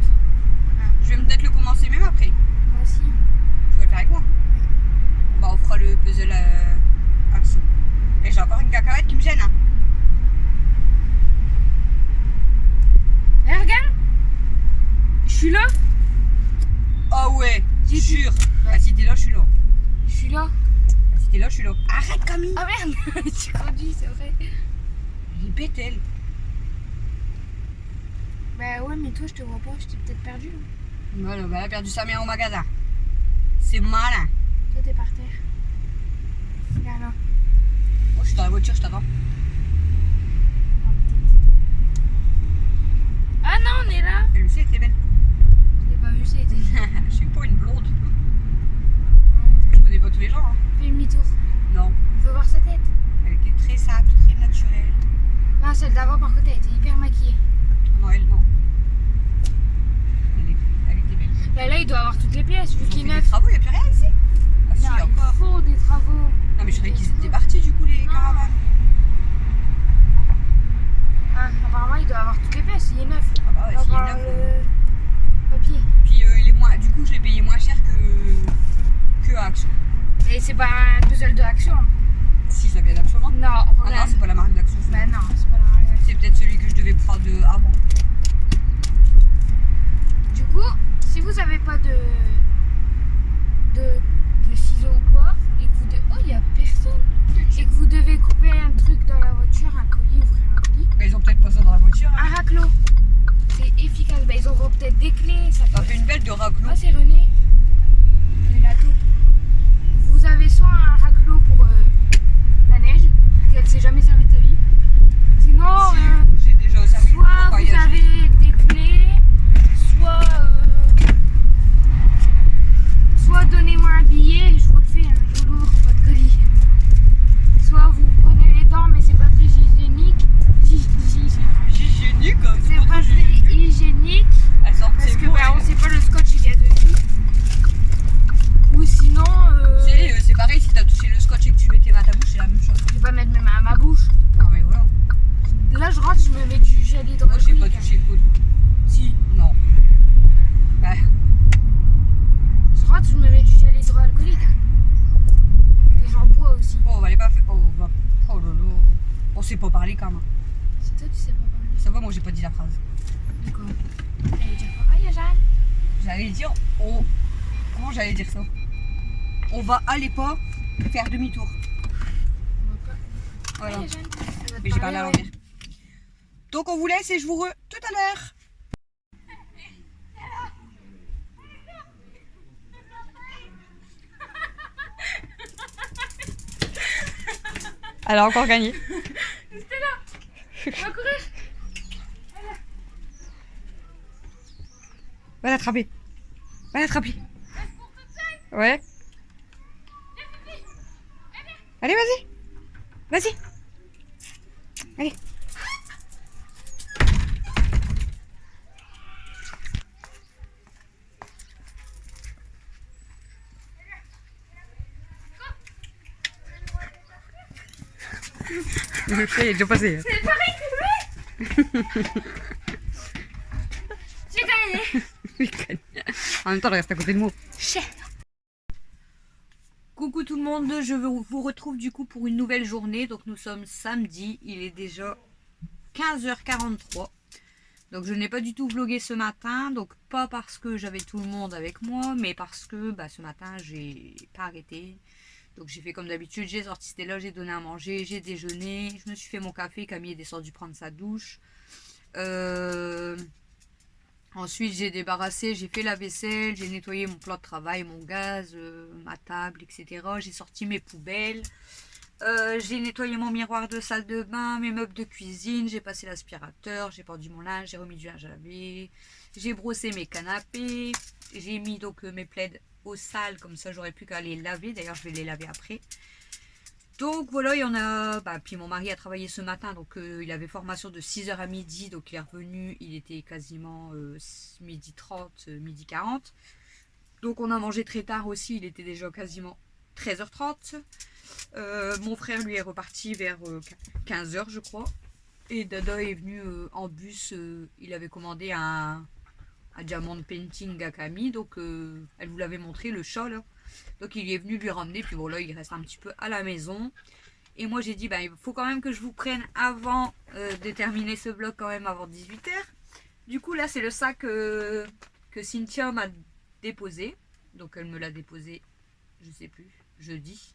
Je vais peut-être le commencer même après. Moi aussi. Tu vas le faire avec moi? Bah, on fera le puzzle Action. Et j'ai encore une cacahuète qui me gêne. Hein. Eh, regarde. Je suis là. Oh ouais, J'ai dit- jure. Ouais. Bah, si t'es là, je suis là. Je suis là. Bah, si t'es là, je suis là. Arrête, Camille. Ah merde. Tu conduis, c'est vrai. Elle est bête, elle. Bah ouais, mais toi, je te vois pas. Je t'ai peut-être perdu. Hein. Voilà, bah, elle a perdu sa mère au magasin. C'est malin. Toi, t'es par terre. Regarde là. Oh, je suis dans la voiture, je t'attends. Ah, peut-être. Ah non, on est là. Elle aussi, elle était belle. Je l'ai pas vu, c'était. Je suis pas une blonde. Je connais pas tous les gens. Hein. Fais demi-tour. Non, Je veux voir sa tête. elle était très simple, très naturelle. Non, celle d'avant, par contre, elle était hyper maquillée. Non, elle, non. Elle était belle. Là, il doit avoir toutes les pièces, vu Ils ont qu'il fait est des neuf. travaux, il n'y a plus rien ici. Ah si, Non, il encore. faut des travaux. Non, mais je croyais qu'ils étaient partis, du coup, les Non. caravanes. Ah, apparemment, il doit avoir toutes les pièces. Il est neuf. Ah bah ouais, On s'il va est voir neuf. le papier. Puis il est moins, du coup, je l'ai payé moins cher que à Action. Et c'est pas un puzzle de Action. Si, ça vient d'Action, non? Non, Ah non, regarde. c'est pas la marque d'Action. Bah non, c'est pas la règle. C'est peut-être celui que je devais prendre avant. Du coup, si vous avez pas de ciseaux ou quoi, et que vous devez... Oh, il y a personne. Et que vous devez couper un truc dans la voiture, un colis, ouvrir un colis. Bah, ils ont peut-être pas ça dans la voiture. Hein. Un raclot. C'est efficace. Bah, ils auront peut-être des clés. Ça Ça peut... fait une belle de raclot. Ah, c'est René. Il a tout. Vous avez soit un raclot pour la neige, qu'elle s'est jamais servie de sa vie. Sinon, Si, j'ai déjà servi pour soit vous voyager. avez des clés, soit donnez-moi un billet et je vous le fais, hein, je vous l'ouvre votre colis. Soit vous prenez les dents, mais c'est pas très hygiénique. Hygiénique, hein, C'est pas très hygiénique Elle sort parce ses que mots, bah, on elle. sait pas le scotch il y a dessus. Ou sinon, C'est pareil, si t'as touché le scotch et que tu mettais à ta bouche, c'est la même chose. je vais pas mettre mes mains à ma bouche. Non, mais voilà. Là, je rentre, je me mets du gel Moi, hydroalcoolique. j'ai pas touché le coude. Si. Non. Bah, Je rentre, je me mets du gel hydroalcoolique. Hein. Et j'en bois aussi. oh, on va aller pas faire. Oh, va. Oh lolo. On sait pas parler quand même. C'est toi, tu sais pas parler. Ça va, moi, j'ai pas dit la phrase. D'accord. J'allais dire quoi? Ah, il y a Jeanne. J'allais dire. Oh. Comment j'allais dire ça? On va aller pas faire demi-tour. On va pas. Voilà. Ah, il y a Jeanne. Elle va te Mais j'ai parlé à parler, l'envers. Donc, on vous laisse et je vous tout à l'heure. Elle a encore gagné. C'était là. On va courir. Va l'attraper. Va l'attraper. Ouais. Allez, vas-y. Vas-y. Allez. Le chat il est déjà passé. C'est pareil que lui. J'ai gagné. En même temps, elle reste à côté de moi. Chais. Coucou tout le monde, je vous retrouve du coup pour une nouvelle journée. Donc nous sommes samedi, il est déjà 15h43. Donc je n'ai pas du tout vlogué ce matin. Donc pas parce que j'avais tout le monde avec moi, mais parce que ce matin j'ai pas arrêté. Donc j'ai fait comme d'habitude, j'ai sorti Stella, j'ai donné à manger, j'ai déjeuné, je me suis fait mon café, Camille est descendue prendre sa douche. Ensuite, j'ai débarrassé, j'ai fait la vaisselle, j'ai nettoyé mon plan de travail, mon gaz, ma table, etc. J'ai sorti mes poubelles. J'ai nettoyé mon miroir de salle de bain, mes meubles de cuisine, j'ai passé l'aspirateur, j'ai pendu mon linge, j'ai remis du linge à laver, j'ai brossé mes canapés, j'ai mis donc mes plaids au sale, comme ça j'aurais plus qu'à les laver. D'ailleurs, je vais les laver après. Donc voilà, il y en a. Bah, puis mon mari a travaillé ce matin, donc il avait formation de 6h à midi, donc il est revenu, il était quasiment midi 30, midi 40. Donc on a mangé très tard aussi, il était déjà quasiment 13h30. Mon frère lui est reparti vers 15h je crois. Et Dada est venu en bus, il avait commandé un diamond painting à Camille, donc elle vous l'avait montré, le chat là. Donc il est venu lui ramener, puis bon là il reste un petit peu à la maison. Et moi j'ai dit, bah, il faut quand même que je vous prenne avant de terminer ce vlog, quand même avant 18h. Du coup là c'est le sac que Cynthia m'a déposé. Donc elle me l'a déposé, je sais plus, jeudi.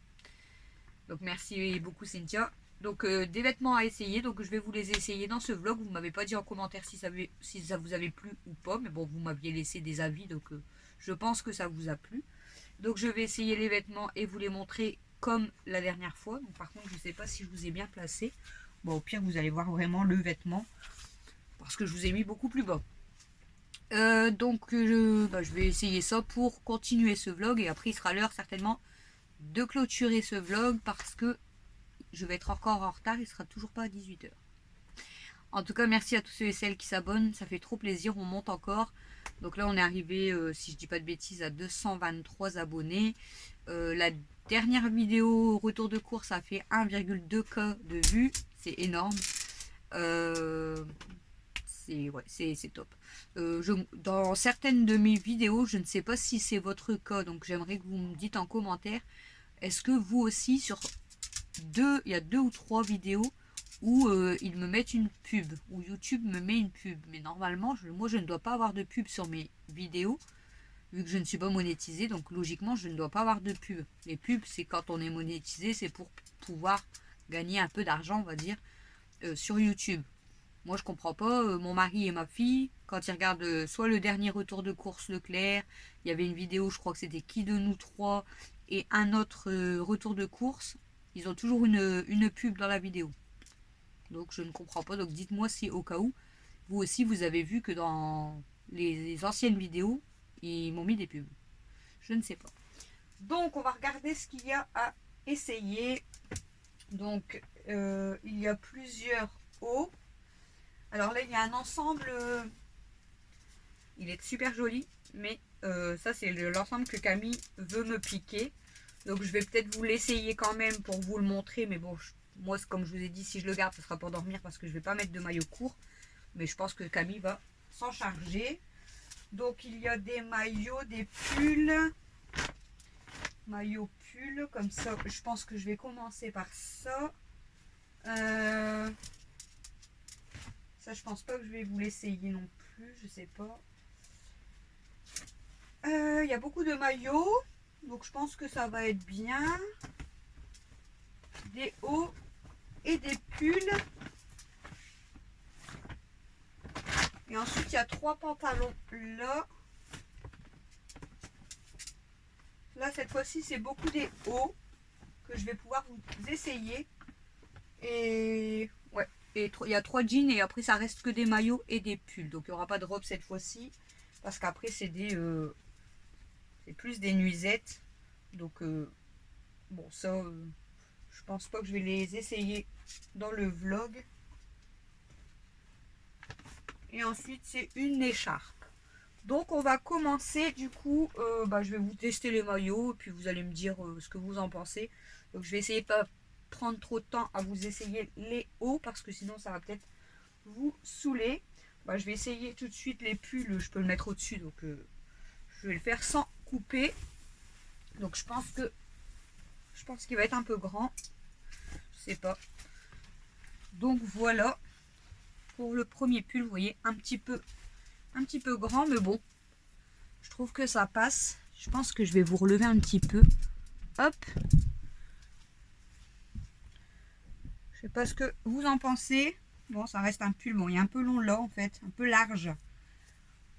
Donc merci beaucoup Cynthia. Donc des vêtements à essayer, donc je vais vous les essayer dans ce vlog. Vous m'avez pas dit en commentaire si ça vous avait plu ou pas, mais bon vous m'aviez laissé des avis, donc je pense que ça vous a plu. Donc je vais essayer les vêtements et vous les montrer comme la dernière fois. Donc, par contre je ne sais pas si je vous ai bien placé. Bon au pire vous allez voir vraiment le vêtement, parce que je vous ai mis beaucoup plus bas. Donc je vais essayer ça pour continuer ce vlog, et après il sera l'heure certainement de clôturer ce vlog, parce que je vais être encore en retard, il sera toujours pas à 18h. En tout cas, merci à tous ceux et celles qui s'abonnent, ça fait trop plaisir, on monte encore. Donc là, on est arrivé, si je dis pas de bêtises, à 223 abonnés. La dernière vidéo retour de course a fait 1,2K de vues, c'est énorme. C'est top. Dans certaines de mes vidéos, je ne sais pas si c'est votre cas, donc j'aimerais que vous me dites en commentaire, est-ce que vous aussi, il y a 2 ou 3 vidéos où ils me mettent une pub, où YouTube me met une pub. Mais normalement, moi je ne dois pas avoir de pub sur mes vidéos, vu que je ne suis pas monétisée, donc logiquement je ne dois pas avoir de pub. Les pubs, c'est quand on est monétisé, c'est pour pouvoir gagner un peu d'argent, on va dire, sur YouTube. Moi je comprends pas, mon mari et ma fille, quand ils regardent soit le dernier retour de course Leclerc, il y avait une vidéo, je crois que c'était qui de nous trois, et un autre retour de course, ils ont toujours une pub dans la vidéo. Donc je ne comprends pas, donc dites-moi si au cas où, vous aussi vous avez vu que dans les anciennes vidéos, ils m'ont mis des pubs. Je ne sais pas. Donc on va regarder ce qu'il y a à essayer. Donc il y a plusieurs hauts. Alors là il y a un ensemble, il est super joli, mais ça c'est l'ensemble que Camille veut me piquer. Donc je vais peut-être vous l'essayer quand même pour vous le montrer, mais bon, moi comme je vous ai dit, si je le garde ce sera pour dormir, parce que je vais pas mettre de maillot court, mais je pense que Camille va s'en charger. Donc il y a des maillots, des pulls, maillots pulls comme ça. Je pense que je vais commencer par ça. Ça je pense pas que je vais vous l'essayer non plus, je sais pas. Il y a beaucoup de maillots, donc je pense que ça va être bien. Des hauts et des pulls. Et ensuite il y a 3 pantalons là. Là cette fois-ci c'est beaucoup des hauts que je vais pouvoir vous essayer. Et ouais, et il y a 3 jeans, et après ça reste que des maillots et des pulls. Donc il n'y aura pas de robe cette fois-ci, parce qu'après c'est c'est plus des nuisettes. Donc bon ça je pense pas que je vais les essayer dans le vlog. Et ensuite c'est une écharpe. Donc on va commencer du coup, je vais vous tester les maillots, et puis vous allez me dire ce que vous en pensez. Donc je vais essayer de pas prendre trop de temps à vous essayer les hauts, parce que sinon ça va peut-être vous saouler. Je vais essayer tout de suite les pulls, je peux le mettre au dessus, donc je vais le faire sans couper. Donc je pense qu'il va être un peu grand, je sais pas. Donc voilà pour le premier pull, vous voyez, un petit peu grand, mais bon, je trouve que ça passe. Je pense que je vais vous relever un petit peu, hop. Je sais pas ce que vous en pensez. Bon, ça reste un pull, bon, il est un peu long là en fait, un peu large.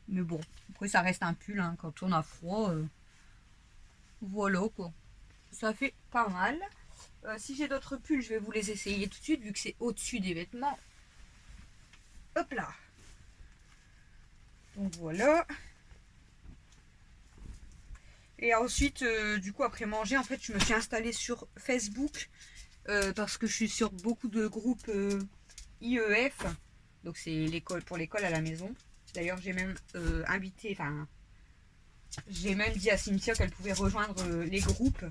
Mais bon, après ça reste un pull hein, quand on a froid. Voilà quoi. Ça fait pas mal. Si j'ai d'autres pulls, je vais vous les essayer tout de suite vu que c'est au-dessus des vêtements. Hop là. Donc voilà. Et ensuite, du coup, après manger, en fait, je me suis installée sur Facebook parce que je suis sur beaucoup de groupes IEF. Donc c'est l'école pour l'école à la maison. D'ailleurs, j'ai même invité, enfin, j'ai même dit à Cynthia qu'elle pouvait rejoindre les groupes.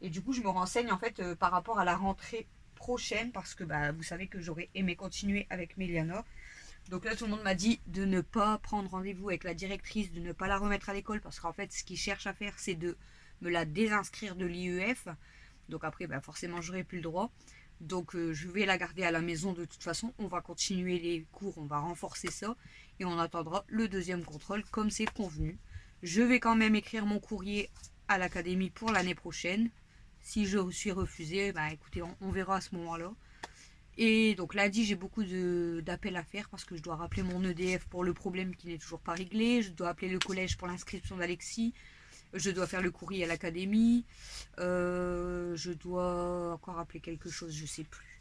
Et du coup, je me renseigne en fait par rapport à la rentrée prochaine parce que bah, vous savez que j'aurais aimé continuer avec Méliana. Donc là, tout le monde m'a dit de ne pas prendre rendez-vous avec la directrice, de ne pas la remettre à l'école parce qu'en fait, ce qu'ils cherchent à faire, c'est de me la désinscrire de l'IEF. Donc après, bah, forcément, j'aurai plus le droit. Donc je vais la garder à la maison de toute façon. On va continuer les cours, on va renforcer ça. Et on attendra le deuxième contrôle comme c'est convenu. Je vais quand même écrire mon courrier à l'académie pour l'année prochaine. Si je suis refusée, bah écoutez, on verra à ce moment-là. Et donc lundi, j'ai beaucoup d'appels à faire parce que je dois rappeler mon EDF pour le problème qui n'est toujours pas réglé. Je dois appeler le collège pour l'inscription d'Alexis. Je dois faire le courrier à l'académie. Je dois encore appeler quelque chose, je sais plus.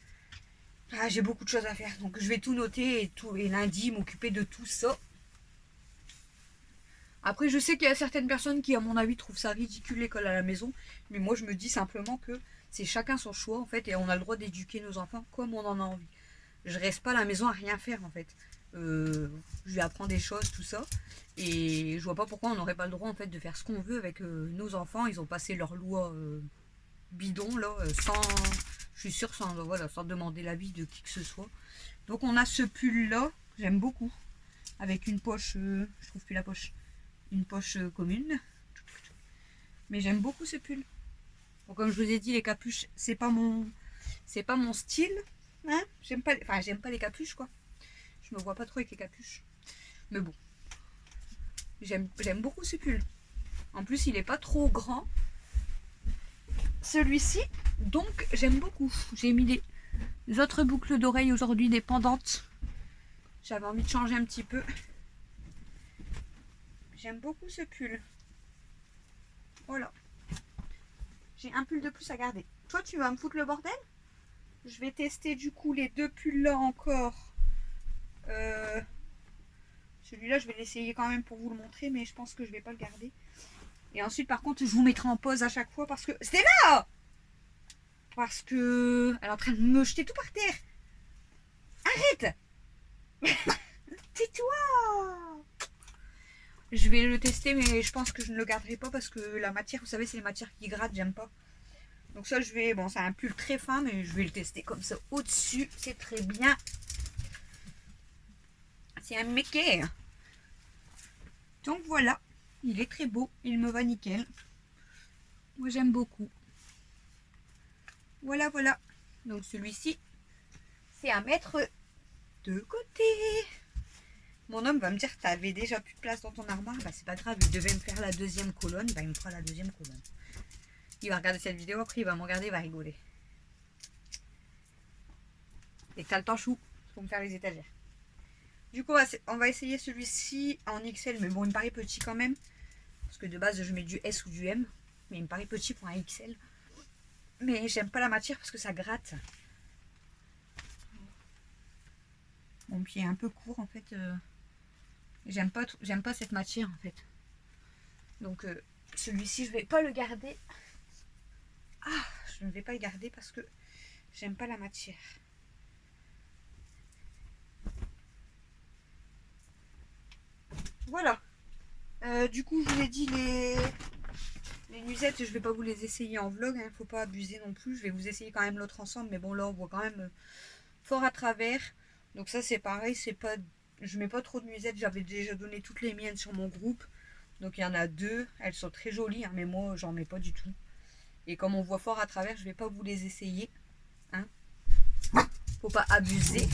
Ah, j'ai beaucoup de choses à faire, donc je vais tout noter et lundi m'occuper de tout ça. Après, je sais qu'il y a certaines personnes qui, à mon avis, trouvent ça ridicule l'école à la maison. Mais moi, je me dis simplement que c'est chacun son choix, en fait, et on a le droit d'éduquer nos enfants comme on en a envie. Je reste pas à la maison à rien faire, en fait. Je lui apprends des choses, tout ça. Et je vois pas pourquoi on n'aurait pas le droit, en fait, de faire ce qu'on veut avec nos enfants. Ils ont passé leur loi bidon, là, sans... Je suis sûre, sans, voilà, sans demander l'avis de qui que ce soit. Donc, on a ce pull-là, j'aime beaucoup. Avec une poche, je trouve plus la poche. Une poche commune. Mais j'aime beaucoup ce pull. Bon, comme je vous ai dit, les capuches, c'est pas mon style. Hein, j'aime pas, enfin, j'aime pas les capuches, quoi. Je me vois pas trop avec les capuches. Mais bon, j'aime beaucoup ce pull. En plus, il est pas trop grand. Celui-ci, donc j'aime beaucoup. J'ai mis des autres boucles d'oreilles aujourd'hui, des pendantes. J'avais envie de changer un petit peu. J'aime beaucoup ce pull. Voilà. J'ai un pull de plus à garder. Toi, tu vas me foutre le bordel? Je vais tester du coup les deux pulls là encore. Celui-là, je vais l'essayer quand même pour vous le montrer, mais je pense que je vais pas le garder. Et ensuite, par contre, je vous mettrai en pause à chaque fois parce que... Stella! Parce que... Elle est en train de me jeter tout par terre. Arrête! Tais-toi! Je vais le tester, mais je pense que je ne le garderai pas parce que la matière, vous savez, c'est les matières qui grattent, j'aime pas. Donc ça, je vais... Bon, c'est un pull très fin, mais je vais le tester comme ça au-dessus. C'est très bien. C'est un Mickey. Donc voilà. Il est très beau. Il me va nickel. Moi, j'aime beaucoup. Voilà, voilà. Donc celui-ci, c'est à mettre de côté. Mon homme va me dire, t'avais déjà plus de place dans ton armoire. Bah c'est pas grave, il devait me faire la deuxième colonne. Bah il me fera la deuxième colonne. Il va regarder cette vidéo, après il va me regarder, il va rigoler. Et que t'as le temps chou pour me faire les étagères. Du coup, on va essayer celui-ci en XL, mais bon, il me paraît petit quand même. Parce que de base, je mets du S ou du M. Mais il me paraît petit pour un XL. Mais j'aime pas la matière parce que ça gratte. Mon pied est un peu court en fait. J'aime pas cette matière en fait. Donc celui-ci, je vais pas le garder. Ah, je ne vais pas le garder parce que j'aime pas la matière. Voilà. Du coup, je vous ai dit les nuisettes, je vais pas vous les essayer en vlog, hein, faut pas abuser non plus. Je vais vous essayer quand même l'autre ensemble, mais bon là on voit quand même fort à travers. Donc ça c'est pareil, c'est pas, je mets pas trop de nuisettes. J'avais déjà donné toutes les miennes sur mon groupe, donc il y en a deux. Elles sont très jolies, hein, mais moi j'en mets pas du tout. Et comme on voit fort à travers, je vais pas vous les essayer, hein. Faut pas abuser.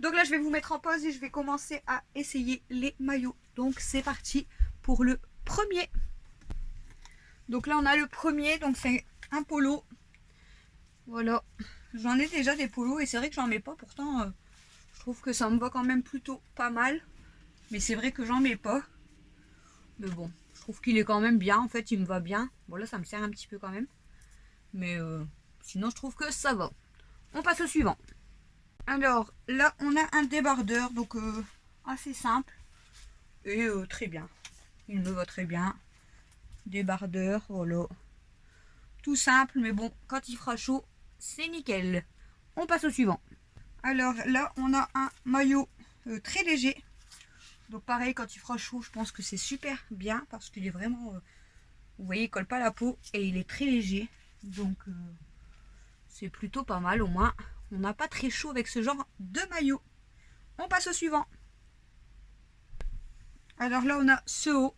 Donc là je vais vous mettre en pause et je vais commencer à essayer les maillots. Donc c'est parti pour le premier. Donc là on a le premier, donc c'est un polo. Voilà, j'en ai déjà des polos et c'est vrai que j'en mets pas, pourtant je trouve que ça me va quand même plutôt pas mal. Mais c'est vrai que j'en mets pas. Mais bon, je trouve qu'il est quand même bien. En fait, il me va bien. Bon, là, ça me sert un petit peu quand même. Mais sinon, je trouve que ça va. On passe au suivant. Alors, là, on a un débardeur. Donc, assez simple. Et très bien. Il me va très bien. Débardeur, voilà. Tout simple, mais bon, quand il fera chaud, c'est nickel. On passe au suivant. Alors là, on a un maillot très léger. Donc pareil, quand il fera chaud, je pense que c'est super bien parce qu'il est vraiment, vous voyez, il colle pas à la peau et il est très léger. Donc c'est plutôt pas mal. Au moins, on n'a pas très chaud avec ce genre de maillot. On passe au suivant. Alors là, on a ce haut.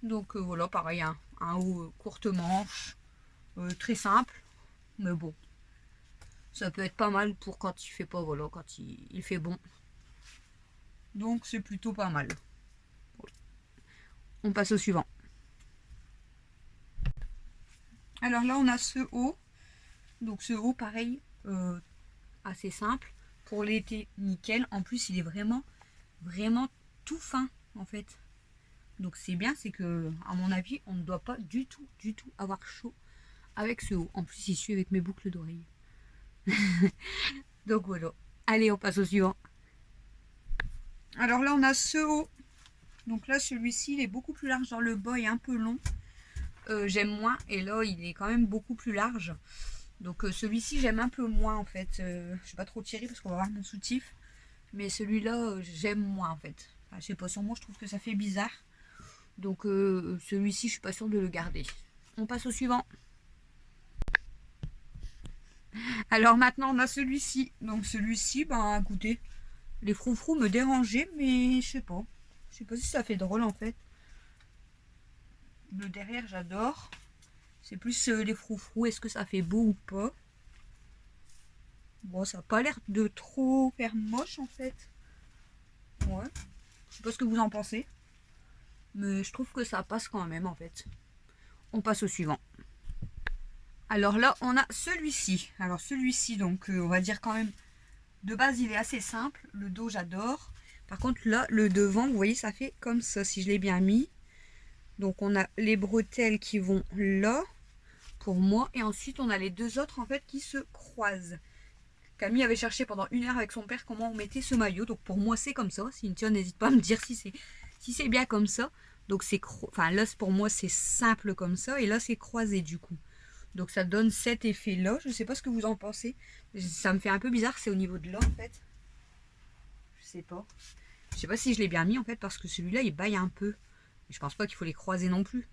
Donc voilà, pareil, un haut courte manche, très simple. Mais bon, ça peut être pas mal pour quand il fait pas, voilà, quand il fait bon. Donc c'est plutôt pas mal. On passe au suivant. Alors là, on a ce haut. Donc ce haut, pareil, assez simple. Pour l'été, nickel. En plus, il est vraiment, vraiment tout fin, en fait. Donc c'est bien, c'est que, à mon avis, on ne doit pas du tout avoir chaud avec ce haut. En plus, il suit avec mes boucles d'oreilles. Donc voilà. Allez, on passe au suivant. Alors là, on a ce haut. Donc là, celui-ci, il est beaucoup plus large dans le bas et un peu long. J'aime moins. Et là, il est quand même beaucoup plus large. Donc celui-ci, j'aime un peu moins en fait. Je vais pas trop tirer parce qu'on va voir mon soutif. Mais celui-là, j'aime moins en fait. Enfin, je sais pas, sur moi, je trouve que ça fait bizarre. Donc celui-ci, je suis pas sûre de le garder. On passe au suivant. Alors maintenant, on a celui-ci. Donc celui-ci, ben écoutez, les froufrous me dérangeaient, mais je sais pas. Je sais pas si ça fait drôle en fait. Le derrière, j'adore. C'est plus les froufrous. Est-ce que ça fait beau ou pas? Bon, ça n'a pas l'air de trop faire moche en fait. Ouais. Je sais pas ce que vous en pensez. Mais je trouve que ça passe quand même en fait. On passe au suivant. Alors là, on a celui-ci. Alors celui-ci, donc on va dire quand même, de base, il est assez simple. Le dos, j'adore. Par contre, là, le devant, vous voyez, ça fait comme ça, si je l'ai bien mis. Donc on a les bretelles qui vont là, pour moi. Et ensuite, on a les deux autres, en fait, qui se croisent. Camille avait cherché pendant 1 heure avec son père comment on mettait ce maillot. Donc pour moi, c'est comme ça. Cynthia, n'hésite pas à me dire si c'est bien comme ça. Donc c'est enfin là pour moi c'est simple comme ça et là c'est croisé du coup. Donc ça donne cet effet là. Je sais pas ce que vous en pensez. Ça me fait un peu bizarre, c'est au niveau de là en fait. Je sais pas. Je sais pas si je l'ai bien mis en fait parce que celui-là il baille un peu. Et je pense pas qu'il faut les croiser non plus.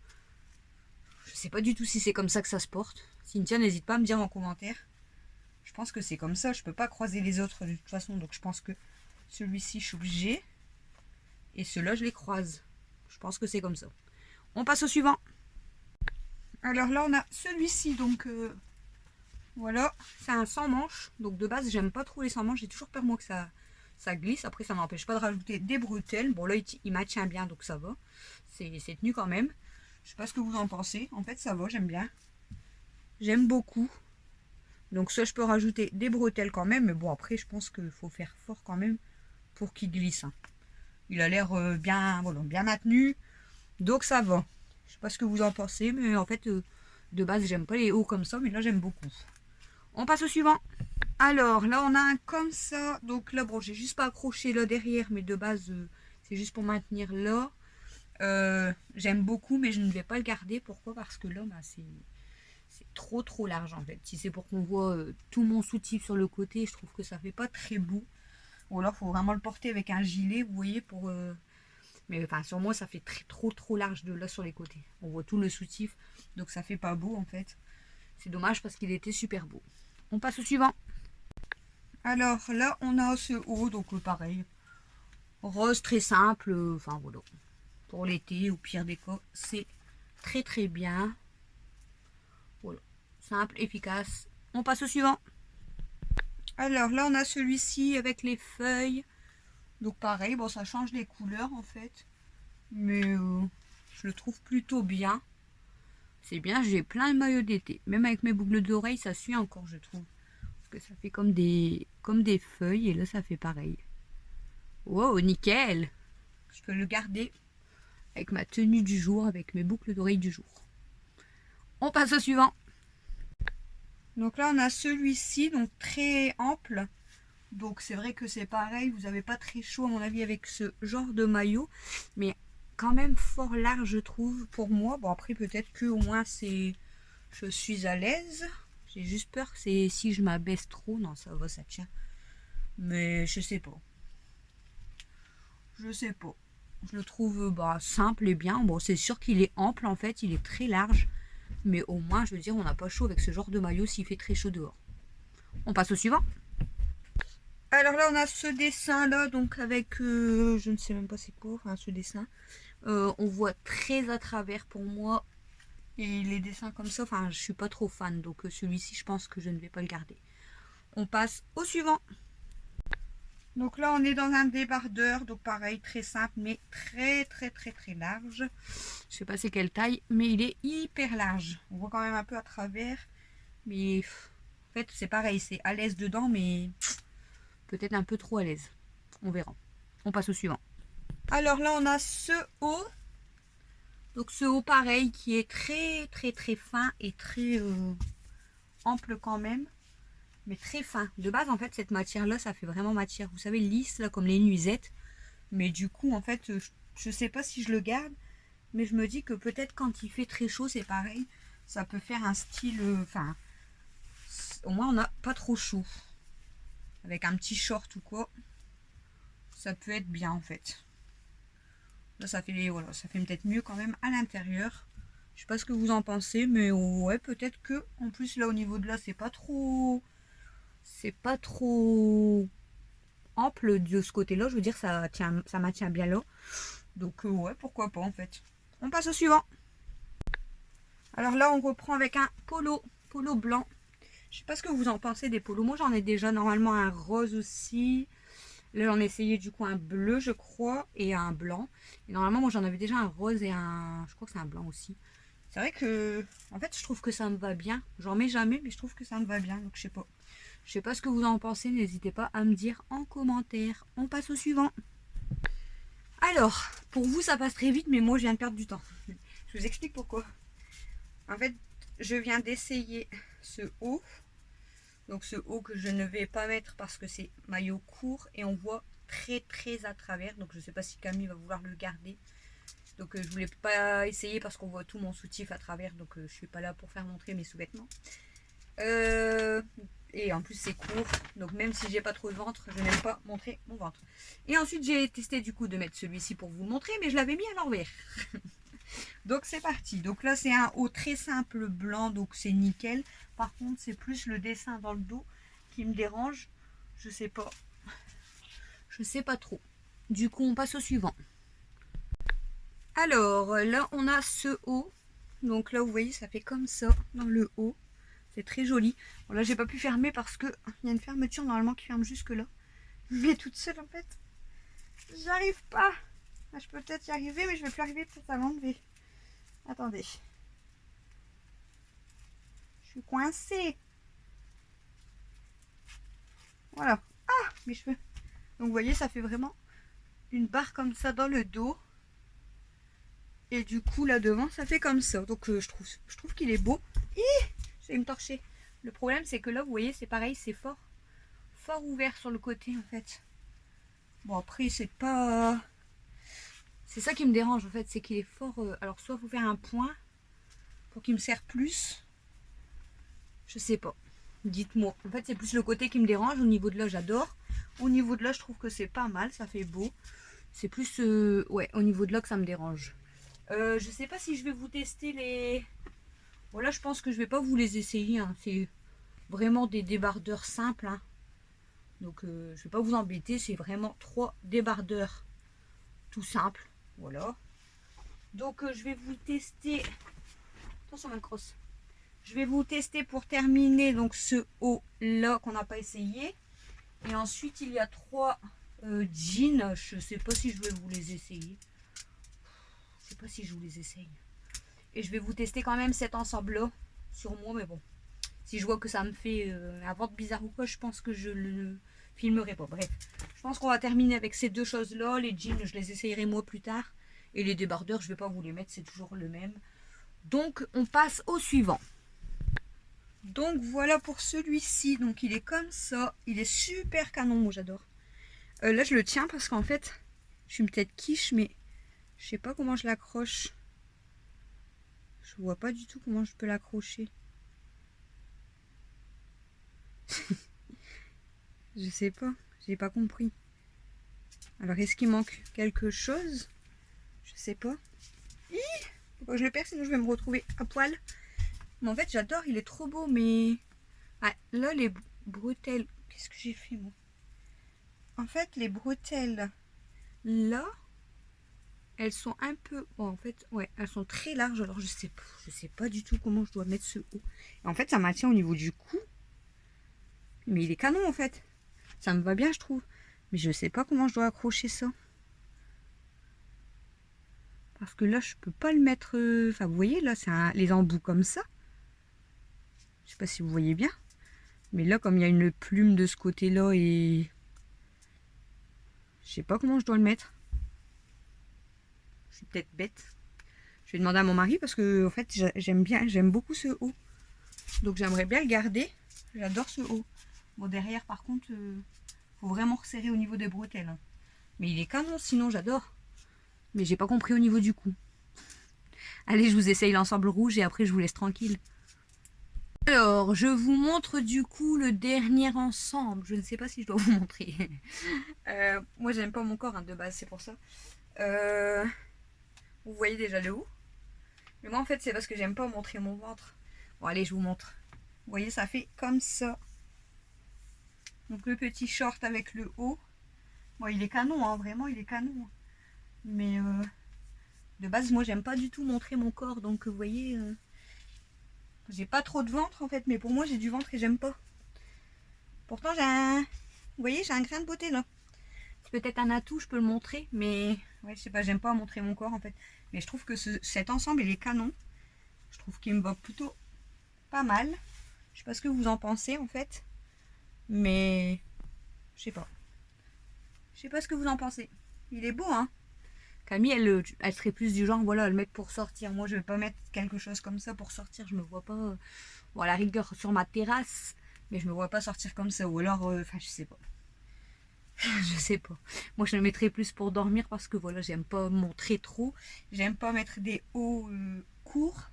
Je sais pas du tout si c'est comme ça que ça se porte. Cynthia, n'hésite pas à me dire en commentaire. Je pense que c'est comme ça. Je peux pas croiser les autres de toute façon. Donc je pense que celui-ci je suis obligée. Et ceux-là je les croise. Je pense que c'est comme ça. On passe au suivant. Alors là, on a celui-ci. Donc, voilà. C'est un sans manche. Donc, de base, j'aime pas trop les sans manches. J'ai toujours peur, moi, que ça glisse. Après, ça m'empêche pas de rajouter des bretelles. Bon, là, il maintient bien, donc ça va. C'est tenu quand même. Je sais pas ce que vous en pensez. En fait, ça va, j'aime bien. J'aime beaucoup. Donc, ça, je peux rajouter des bretelles quand même. Mais bon, après, je pense qu'il faut faire fort quand même pour qu'il glisse. Hein. Il a l'air bien, voilà, bien maintenu. Donc ça va. Je sais pas ce que vous en pensez, mais en fait, de base, j'aime pas les hauts comme ça, mais là, j'aime beaucoup. On passe au suivant. Alors, là, on a un comme ça. Donc là, bon, j'ai juste pas accroché là derrière, mais de base, c'est juste pour maintenir là. J'aime beaucoup, mais je ne vais pas le garder. Pourquoi? Parce que là, bah, c'est trop large, en fait. Si c'est pour qu'on voit tout mon soutif sur le côté, je trouve que ça fait pas très beau. Ou alors, il faut vraiment le porter avec un gilet, vous voyez, pour... mais enfin, sur moi, ça fait trop large de là sur les côtés. On voit tout le soutif, donc ça fait pas beau en fait. C'est dommage parce qu'il était super beau. On passe au suivant. Alors là, on a ce haut, donc pareil. Rose très simple, enfin voilà. Pour l'été, au pire des cas, c'est très bien. Voilà. Simple, efficace. On passe au suivant. Alors là, on a celui-ci avec les feuilles. Donc pareil, bon, ça change les couleurs en fait. Mais je le trouve plutôt bien. C'est bien, j'ai plein de maillots d'été. Même avec mes boucles d'oreilles, ça suit encore, je trouve. Parce que ça fait comme des feuilles et là ça fait pareil. Wow, nickel! Je peux le garder avec ma tenue du jour, avec mes boucles d'oreilles du jour. On passe au suivant. Donc là on a celui-ci, donc très ample. Donc c'est vrai que c'est pareil, vous n'avez pas très chaud à mon avis avec ce genre de maillot, mais quand même fort large je trouve pour moi. Bon après peut-être que au moins je suis à l'aise. J'ai juste peur que c'est si je m'abaisse trop, non ça va, ça tient. Mais je sais pas. Je sais pas. Je le trouve simple et bien. Bon c'est sûr qu'il est ample en fait, il est très large. Mais au moins je veux dire on n'a pas chaud avec ce genre de maillot s'il fait très chaud dehors. On passe au suivant. Alors là on a ce dessin là donc avec je ne sais même pas c'est quoi, enfin ce dessin. On voit très à travers pour moi. Et les dessins comme ça, enfin je suis pas trop fan. Donc celui-ci je pense que je ne vais pas le garder. On passe au suivant. Donc là on est dans un débardeur. Donc pareil très simple mais très large. Je sais pas c'est quelle taille mais il est hyper large. On voit quand même un peu à travers. Mais en fait c'est pareil, c'est à l'aise dedans mais peut-être un peu trop à l'aise. On verra. On passe au suivant. Alors là on a ce haut. Donc ce haut pareil qui est très fin et très ample quand même. Mais très fin. De base en fait cette matière là ça fait vraiment matière. Vous savez lisse là comme les nuisettes. Mais du coup en fait je sais pas si je le garde. Mais je me dis que peut-être quand il fait très chaud c'est pareil. Ça peut faire un style. Enfin au moins on n'a pas trop chaud. Avec un petit short ou quoi. Ça peut être bien en fait. Là ça fait voilà, ça fait peut-être mieux quand même à l'intérieur. Je sais pas ce que vous en pensez, mais ouais peut-être que en plus là au niveau de là c'est pas trop ample de ce côté-là. Je veux dire ça tient, ça maintient bien là. Donc ouais pourquoi pas en fait. On passe au suivant. Alors là on reprend avec un polo blanc. Je sais pas ce que vous en pensez des polos. Moi j'en ai déjà normalement un rose aussi. Là j'en ai essayé du coup un bleu je crois et un blanc. Et normalement moi j'en avais déjà un rose et un, je crois que c'est un blanc aussi. C'est vrai que en fait je trouve que ça me va bien. J'en mets jamais mais je trouve que ça me va bien. Donc je sais pas. Je sais pas ce que vous en pensez. N'hésitez pas à me dire en commentaire. On passe au suivant. Alors pour vous ça passe très vite mais moi je viens de perdre du temps. Je vous explique pourquoi. En fait je viens d'essayer ce haut. Donc ce haut que je ne vais pas mettre parce que c'est maillot court et on voit très à travers. Donc je ne sais pas si Camille va vouloir le garder. Donc je voulais pas essayer parce qu'on voit tout mon soutif à travers. Donc je suis pas là pour faire montrer mes sous-vêtements. Et en plus c'est court. Donc même si j'ai pas trop de ventre, je n'aime pas montrer mon ventre. Et ensuite j'ai testé du coup de mettre celui-ci pour vous montrer. Mais je l'avais mis à l'envers. Donc c'est parti. Donc là c'est un haut très simple blanc. Donc c'est nickel. Par contre c'est plus le dessin dans le dos qui me dérange. Je sais pas. Je sais pas trop. Du coup on passe au suivant. Alors là on a ce haut. Donc là vous voyez ça fait comme ça dans le haut. C'est très joli. Bon, là j'ai pas pu fermer parce que il y a une fermeture normalement qui ferme jusque là. Mais toute seule en fait. J'arrive pas. Là, je peux peut-être y arriver mais je vais plus arriver peut-être à l'enlever. Attendez. Je suis coincée. Voilà. Ah, mes cheveux. Donc vous voyez ça fait vraiment une barre comme ça dans le dos. Et du coup là devant ça fait comme ça. Donc je trouve qu'il est beau. Je vais me torcher. Le problème c'est que là vous voyez c'est pareil, c'est fort ouvert sur le côté en fait. Bon après c'est pas... C'est ça qui me dérange en fait, c'est qu'il est fort... Alors soit faut faire un point pour qu'il me serre plus. Je sais pas. Dites-moi. En fait c'est plus le côté qui me dérange. Au niveau de là j'adore. Au niveau de là je trouve que c'est pas mal, ça fait beau. C'est plus... ouais, au niveau de là que ça me dérange. Je sais pas si je vais vous tester les... Voilà, je pense que je vais pas vous les essayer. Hein. C'est vraiment des débardeurs simples. Hein. Donc je vais pas vous embêter. C'est vraiment 3 débardeurs tout simples. Voilà. Donc je vais vous tester. Attention ma crosse. Je vais vous tester pour terminer donc ce haut là qu'on n'a pas essayé. Et ensuite il y a 3 jeans. Je sais pas si je vais vous les essayer. Je sais pas si je vous les essaye. Et je vais vous tester quand même cet ensemble là sur moi. Mais bon. Si je vois que ça me fait un ventre bizarre ou quoi, je pense que je le filmerai pas. Bref, je pense qu'on va terminer avec ces deux choses-là. Les jeans, je les essayerai moi plus tard. Et les débardeurs, je vais pas vous les mettre, c'est toujours le même. Donc, on passe au suivant. Donc, voilà pour celui-ci. Donc, il est comme ça. Il est super canon, moi j'adore. Là, je le tiens parce qu'en fait, je suis peut-être quiche, mais je sais pas comment je l'accroche. Je vois pas du tout comment je peux l'accrocher. Je sais pas, j'ai pas compris. Alors, est-ce qu'il manque quelque chose? Je sais pas. Faut pas que je le perds, sinon je vais me retrouver à poil. Mais en fait, j'adore, il est trop beau, mais... Ah, là, les bretelles... Qu'est-ce que j'ai fait, moi? En fait, les bretelles, là, elles sont un peu... Bon, en fait, ouais, elles sont très larges. Alors, je sais pas du tout comment je dois mettre ce haut. Et en fait, ça maintient au niveau du cou. Mais il est canon, en fait. Ça me va bien, je trouve. Mais je sais pas comment je dois accrocher ça. Parce que là, je peux pas le mettre... Enfin, vous voyez, là, c'est les embouts comme ça. Je sais pas si vous voyez bien. Mais là, comme il y a une plume de ce côté-là et... Je sais pas comment je dois le mettre. Je suis peut-être bête. Je vais demander à mon mari parce que, en fait, j'aime beaucoup ce haut. Donc, j'aimerais bien le garder. J'adore ce haut. Bon, derrière, par contre, faut vraiment resserrer au niveau des bretelles. Hein. Mais il est canon, sinon, j'adore. Mais j'ai pas compris au niveau du cou. Allez, je vous essaye l'ensemble rouge et après, je vous laisse tranquille. Alors, je vous montre du coup le dernier ensemble. Je ne sais pas si je dois vous montrer. Moi, j'aime pas mon corps hein, de base, c'est pour ça. Vous voyez déjà le haut. Mais moi, en fait, c'est parce que j'aime pas montrer mon ventre. Bon, allez, je vous montre. Vous voyez, ça fait comme ça. Donc, le petit short avec le haut. Bon, il est canon, hein, vraiment, il est canon. Mais de base, moi, j'aime pas du tout montrer mon corps. Donc, vous voyez... J'ai pas trop de ventre en fait, mais pour moi j'ai du ventre et j'aime pas. Pourtant j'ai un... Vous voyez, j'ai un grain de beauté là. C'est peut-être un atout, je peux le montrer, mais... Ouais, je sais pas, j'aime pas montrer mon corps en fait. Mais je trouve que cet ensemble il est canon. Je trouve qu'il me va plutôt pas mal. Je sais pas ce que vous en pensez en fait. Mais... Je sais pas. Je sais pas ce que vous en pensez. Il est beau hein. Camille, elle serait plus du genre, voilà, le mettre pour sortir. Moi, je vais pas mettre quelque chose comme ça pour sortir. Je me vois pas, bon, à la rigueur, sur ma terrasse, mais je me vois pas sortir comme ça. Ou alors, enfin, je sais pas. Je sais pas. Moi, je le mettrais plus pour dormir parce que, voilà, j'aime pas montrer trop. J'aime pas mettre des hauts courts.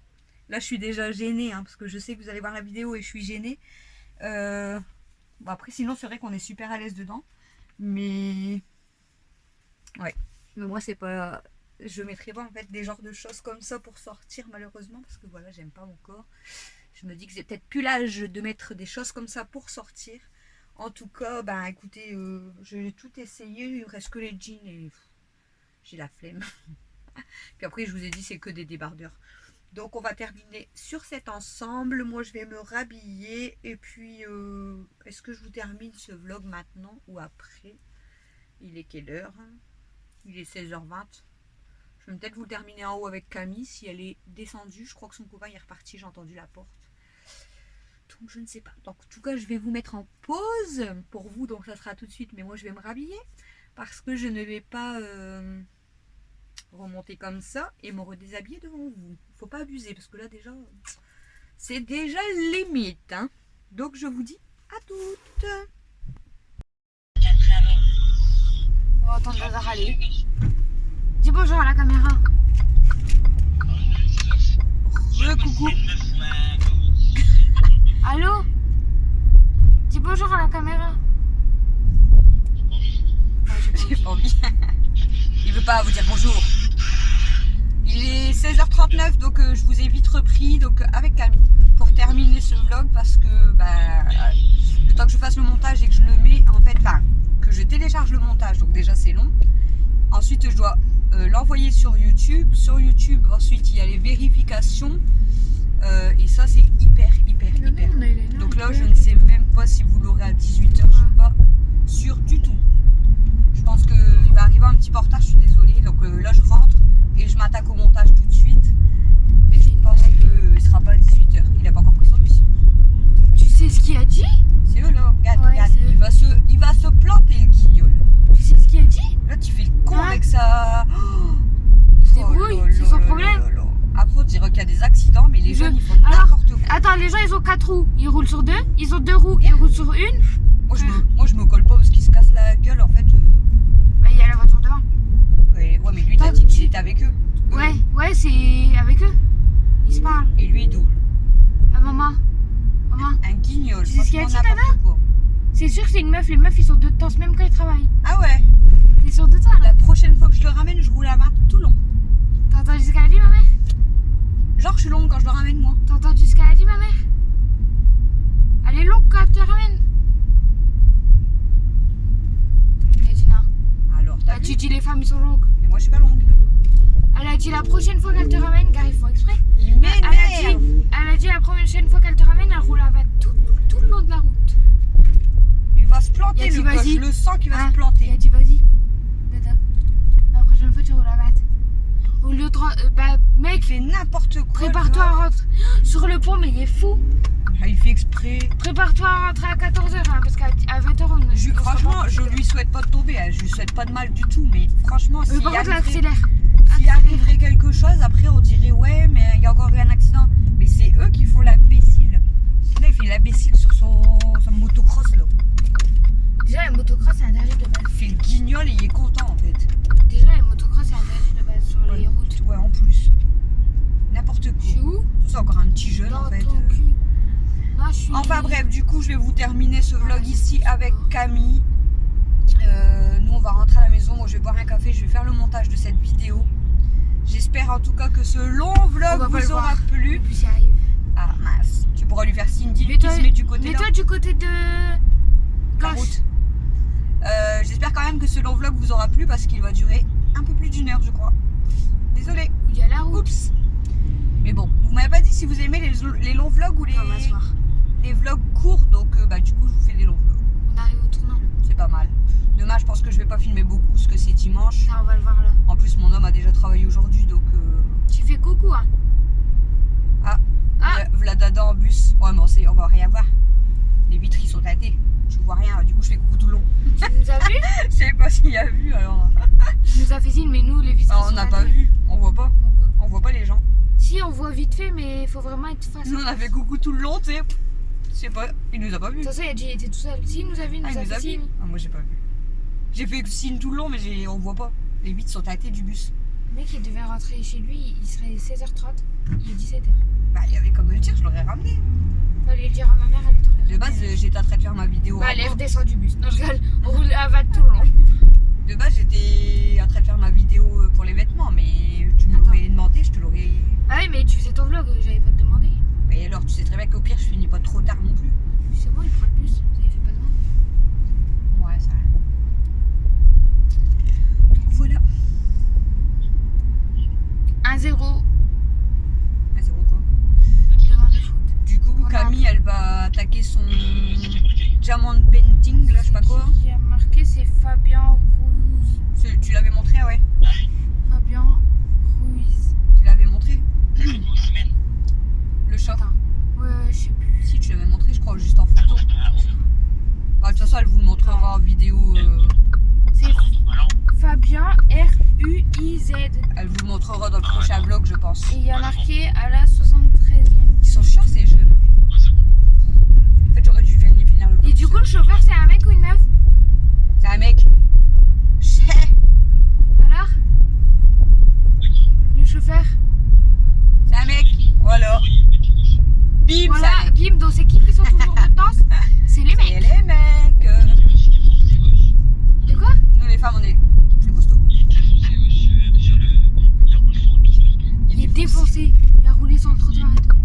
Là, je suis déjà gênée, hein, parce que je sais que vous allez voir la vidéo et je suis gênée. Bon, après, sinon, c'est vrai qu'on est super à l'aise dedans. Mais... Ouais. Mais moi, c'est pas... Je mettrais pas en fait des genres de choses comme ça pour sortir malheureusement parce que voilà, j'aime pas mon corps. Je me dis que c'est peut-être plus l'âge de mettre des choses comme ça pour sortir. En tout cas, ben écoutez, j'ai tout essayé, il me reste que les jeans et j'ai la flemme. Puis après, je vous ai dit, c'est que des débardeurs. Donc, on va terminer sur cet ensemble. Moi, je vais me rhabiller et puis, est-ce que je vous termine ce vlog maintenant ou après? Il est quelle heure? Il est 16h20. Je vais peut-être vous le terminer en haut avec Camille si elle est descendue. Je crois que son copain est reparti, j'ai entendu la porte. Donc je ne sais pas. Donc en tout cas, je vais vous mettre en pause pour vous. Donc ça sera tout de suite. Mais moi, je vais me rhabiller parce que je ne vais pas remonter comme ça et me redéshabiller devant vous. Faut pas abuser parce que là déjà, c'est déjà limite. Hein. Donc je vous dis à toutes. On va attendre Lazare aller. Dis bonjour à la caméra. Coucou. Allô? Dis bonjour à la caméra. J'ai pas envie. Il veut pas vous dire bonjour. Il est 16h39 donc je vous ai vite repris donc avec Camille pour terminer ce vlog parce que bah, le temps que je fasse le montage et que je le mets en fait, enfin que je télécharge le montage donc déjà c'est long. Ensuite je dois l'envoyer sur YouTube. Sur YouTube ensuite il y a les vérifications et ça c'est hyper. Donc là je ne sais même pas si vous l'aurez à 18h, je suis pas sûre du tout. Je pense qu'il va arriver un petit portage, je suis désolée. Donc là je rentre et je m'attaque au montage tout de suite. Mais je pense qu'il ne sera pas à 18h. Il n'a pas encore pris son bus. Les jeunes, ils font Alors, n'importe quoi. attends, les gens, ils ont 4 roues. Ils roulent sur 2. Ils ont 2 roues. Ils roulent sur une. Moi, je me colle pas parce qu'ils se cassent la gueule, en fait. Bah, il y a la voiture devant. Ouais, mais lui, t'as dit qu'il était avec eux. Ouais, c'est avec eux. Ils se parlent. Et lui, il double. Maman. Un guignol. Tu sais ce qu'il a dit, franchement, n'importe quoi. C'est sûr que c'est une meuf. Les meufs, ils sont 2 de temps, même quand ils travaillent. Ah ouais. T'es sûr de ça, là? La prochaine fois que je le ramène, je roule à 20 tout long. T'as entendu ce qu'elle a dit, ma mère? Genre, je suis longue quand je le ramène, moi. T'as entendu ce qu'elle a dit, ma mère? Elle est longue quand elle te ramène. Yadina. Alors, t'as vu? Tu dis les femmes, ils sont longues. Mais moi, je suis pas longue. Elle a dit la prochaine fois qu'elle te ramène, car ils font exprès. Il m'énerve. Elle a dit la prochaine fois qu'elle te ramène, elle roule à 20 tout le long de la route. Il va se planter, Il a dit, le gosse. vas-y. Je le sens qu'il va se Il a planter. dit vas-y, Dada. La prochaine fois tu roules à 20. Au lieu de. Bah, Il mec, fait n'importe quoi. prépare-toi à rentrer. Sur le pont, mais il est fou. Ah, il fait exprès. Prépare-toi à rentrer à 14h, hein, parce qu'à 20h, on Franchement, je lui souhaite pas de tomber. Hein. Je lui souhaite pas de mal du tout. Mais franchement, s'il par contre, arriverait, accélère. s'il arriverait quelque chose, après, on dirait ouais, mais il y a encore eu un accident. Mais c'est eux qui font l'imbécile. Là, il fait l'imbécile sur son motocross, là. Déjà, les motocross, c'est interdit de base. Il fait le guignol et il est content, en fait. Déjà, les motocross, c'est interdit de base sur les routes. Ouais, en plus. N'importe Je suis quoi. où? C'est encore un petit jeune, Dans en fait. ton cul. Non, je suis. Enfin bref, du coup, je vais vous terminer ce vlog ici avec Camille. Nous, on va rentrer à la maison. Moi, je vais boire un café. Je vais faire le montage de cette vidéo. J'espère en tout cas que ce long vlog vous aura plu. Et puis, ça arrive. Ah, mince. Tu pourras lui faire Cindy, lui qui se met du côté là. Mets-toi du côté de La gauche. route. J'espère quand même que ce long vlog vous aura plu parce qu'il va durer un peu plus d'1 heure, je crois. Désolée. Où il y a la route. Oups. Mais bon, vous m'avez pas dit si vous aimez les longs vlogs ou On va se voir. les vlogs courts. Donc, du coup, je vous fais des longs vlogs. On arrive au tournant là. C'est pas mal. Demain, je pense que je vais pas filmer beaucoup parce que c'est dimanche. Ça, on va le voir là. En plus, mon homme a déjà travaillé aujourd'hui, donc... Tu fais coucou, hein? Ah, Ah. Vladada en bus. Ouais, mais on va rien voir. Les vitres, ils sont teintées. Je vois rien, du coup, je fais coucou tout le long. Tu nous as vu? Je sais pas s'il a vu, alors... Tu nous as fait signe, mais nous, les vitres. Ah, on n'a pas vu, on voit pas. On voit pas. On voit pas les gens. Si, on voit vite fait, mais il faut vraiment être face. Nous, on a fait coucou tout le long, tu sais. Je sais pas, il nous a pas vu. De toute façon, il était tout seul. Si, il nous a vu, il nous Ah, il a nous fait a vu. signe. Ah, moi, j'ai pas vu. J'ai fait signe tout le long, mais on voit pas. Les vitres sont teintées du bus. Le mec, il devait rentrer chez lui, il serait 16h30. Il est 17h. Bah, il y avait comme me le dire, je l'aurais ramené. Fallait le dire à ma mère, elle t'aurait De base, ramené. j'étais en train de faire ma vidéo. Bah, en elle est bas. redescendue du bus. Non, je rigole. On roule à 20 tout le long. De base, j'étais en train de faire ma vidéo pour les vêtements, mais tu me l'aurais demandé, je te l'aurais. Ah oui, mais tu faisais ton vlog, j'avais pas te demander. Et alors, tu sais très bien qu'au pire, je finis pas trop tard non plus. C'est bon, il prend le bus. Ça lui fait pas de mal. Ouais, ça. Donc voilà. 1-0. Ah, zéro quoi. Une demande de foot. Du coup, On a Camille, elle va attaquer son diamond painting, là, je sais pas quoi. Qui a marqué, c'est Fabien Ruiz. Tu l'avais montré, ouais. Fabien Ruiz. Tu l'avais montré. Le chat. Attends. Ouais, je sais plus. Si, tu l'avais montré, je crois, juste en photo. Bah, de toute façon, elle vous le montrera en vidéo. C'est Fabien R-U-I-Z. Elle vous le montrera dans le prochain vlog, je pense. Et il y a marqué à la 73e. Ils sont chiants, ces jeunes. En fait, j'aurais dû finir le vlog. Et du coup, le chauffeur, c'est un mec ou une meuf? C'est un mec. C'est Alors? Le chauffeur? un mec. Voilà. Bim, Voilà, c'est un mec. bim, donc c'est qui sont toujours de danse? C'est les C'est mecs. les mecs. De quoi? Nous, les femmes, on est plus costauds. Il est défoncé. Il a roulé sur le trottoir et tout.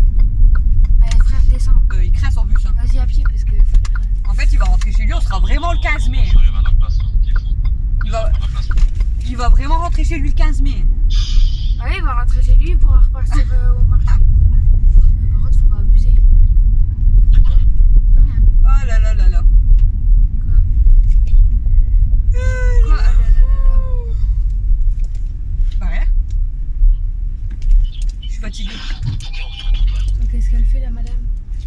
Allez, frère, descends. Il craint son bus. Hein. Vas-y à pied parce que. En fait, il va rentrer chez lui, on sera vraiment le 15 mai. Il va vraiment rentrer chez lui le 15 mai. Ah oui, il va rentrer chez lui pour repartir au marché. Mais par contre, faut pas abuser. Non, rien. Oh là là là là. Quoi? Ah là là là Bah rien. Je suis fatiguée. là. Qu'est-ce qu'elle fait, la madame?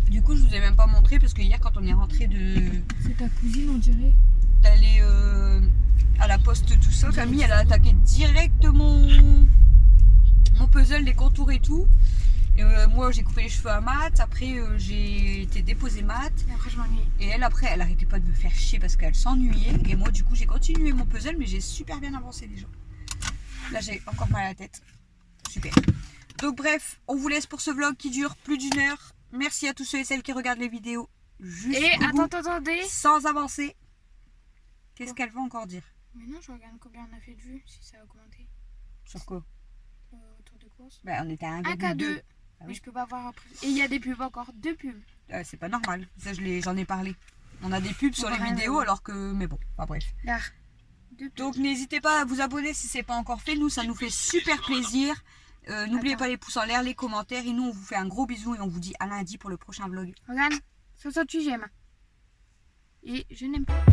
Du coup, je vous ai même pas montré parce que hier, quand on est rentré C'est ta cousine, on dirait. d'aller à la poste tout ça, Camille, elle a attaqué direct mon puzzle, les contours et tout. Moi j'ai coupé les cheveux à Matt, après j'ai été déposer Matt. Et après, je m'ennuie. Et elle après elle arrêtait pas de me faire chier parce qu'elle s'ennuyait. Et moi du coup j'ai continué mon puzzle mais j'ai super bien avancé déjà. Là j'ai encore mal à la tête. Super. Donc bref, on vous laisse pour ce vlog qui dure plus d'1 heure. Merci à tous ceux et celles qui regardent les vidéos jusqu'au Et bout, attendez. sans avancer. Qu'est-ce qu'elle va encore dire? Mais non, je regarde combien on a fait de vues, si ça a augmenté. Sur quoi? Autour de course. Bah on était à 1K2. 1,2. Ah Mais oui. je peux pas voir après. Et il y a des pubs encore, 2 pubs. C'est pas normal, ça j'en ai parlé. On a des pubs sur les Ouais, vidéos ouais. alors que... Mais bon, enfin bref. Là. 2 pubs. Donc n'hésitez pas à vous abonner si c'est pas encore fait. Nous ça nous fait super plaisir. N'oubliez pas les pouces en l'air, les commentaires. Et nous on vous fait un gros bisou et on vous dit à lundi pour le prochain vlog. Regarde, 68 j'aime. Et je n'aime pas.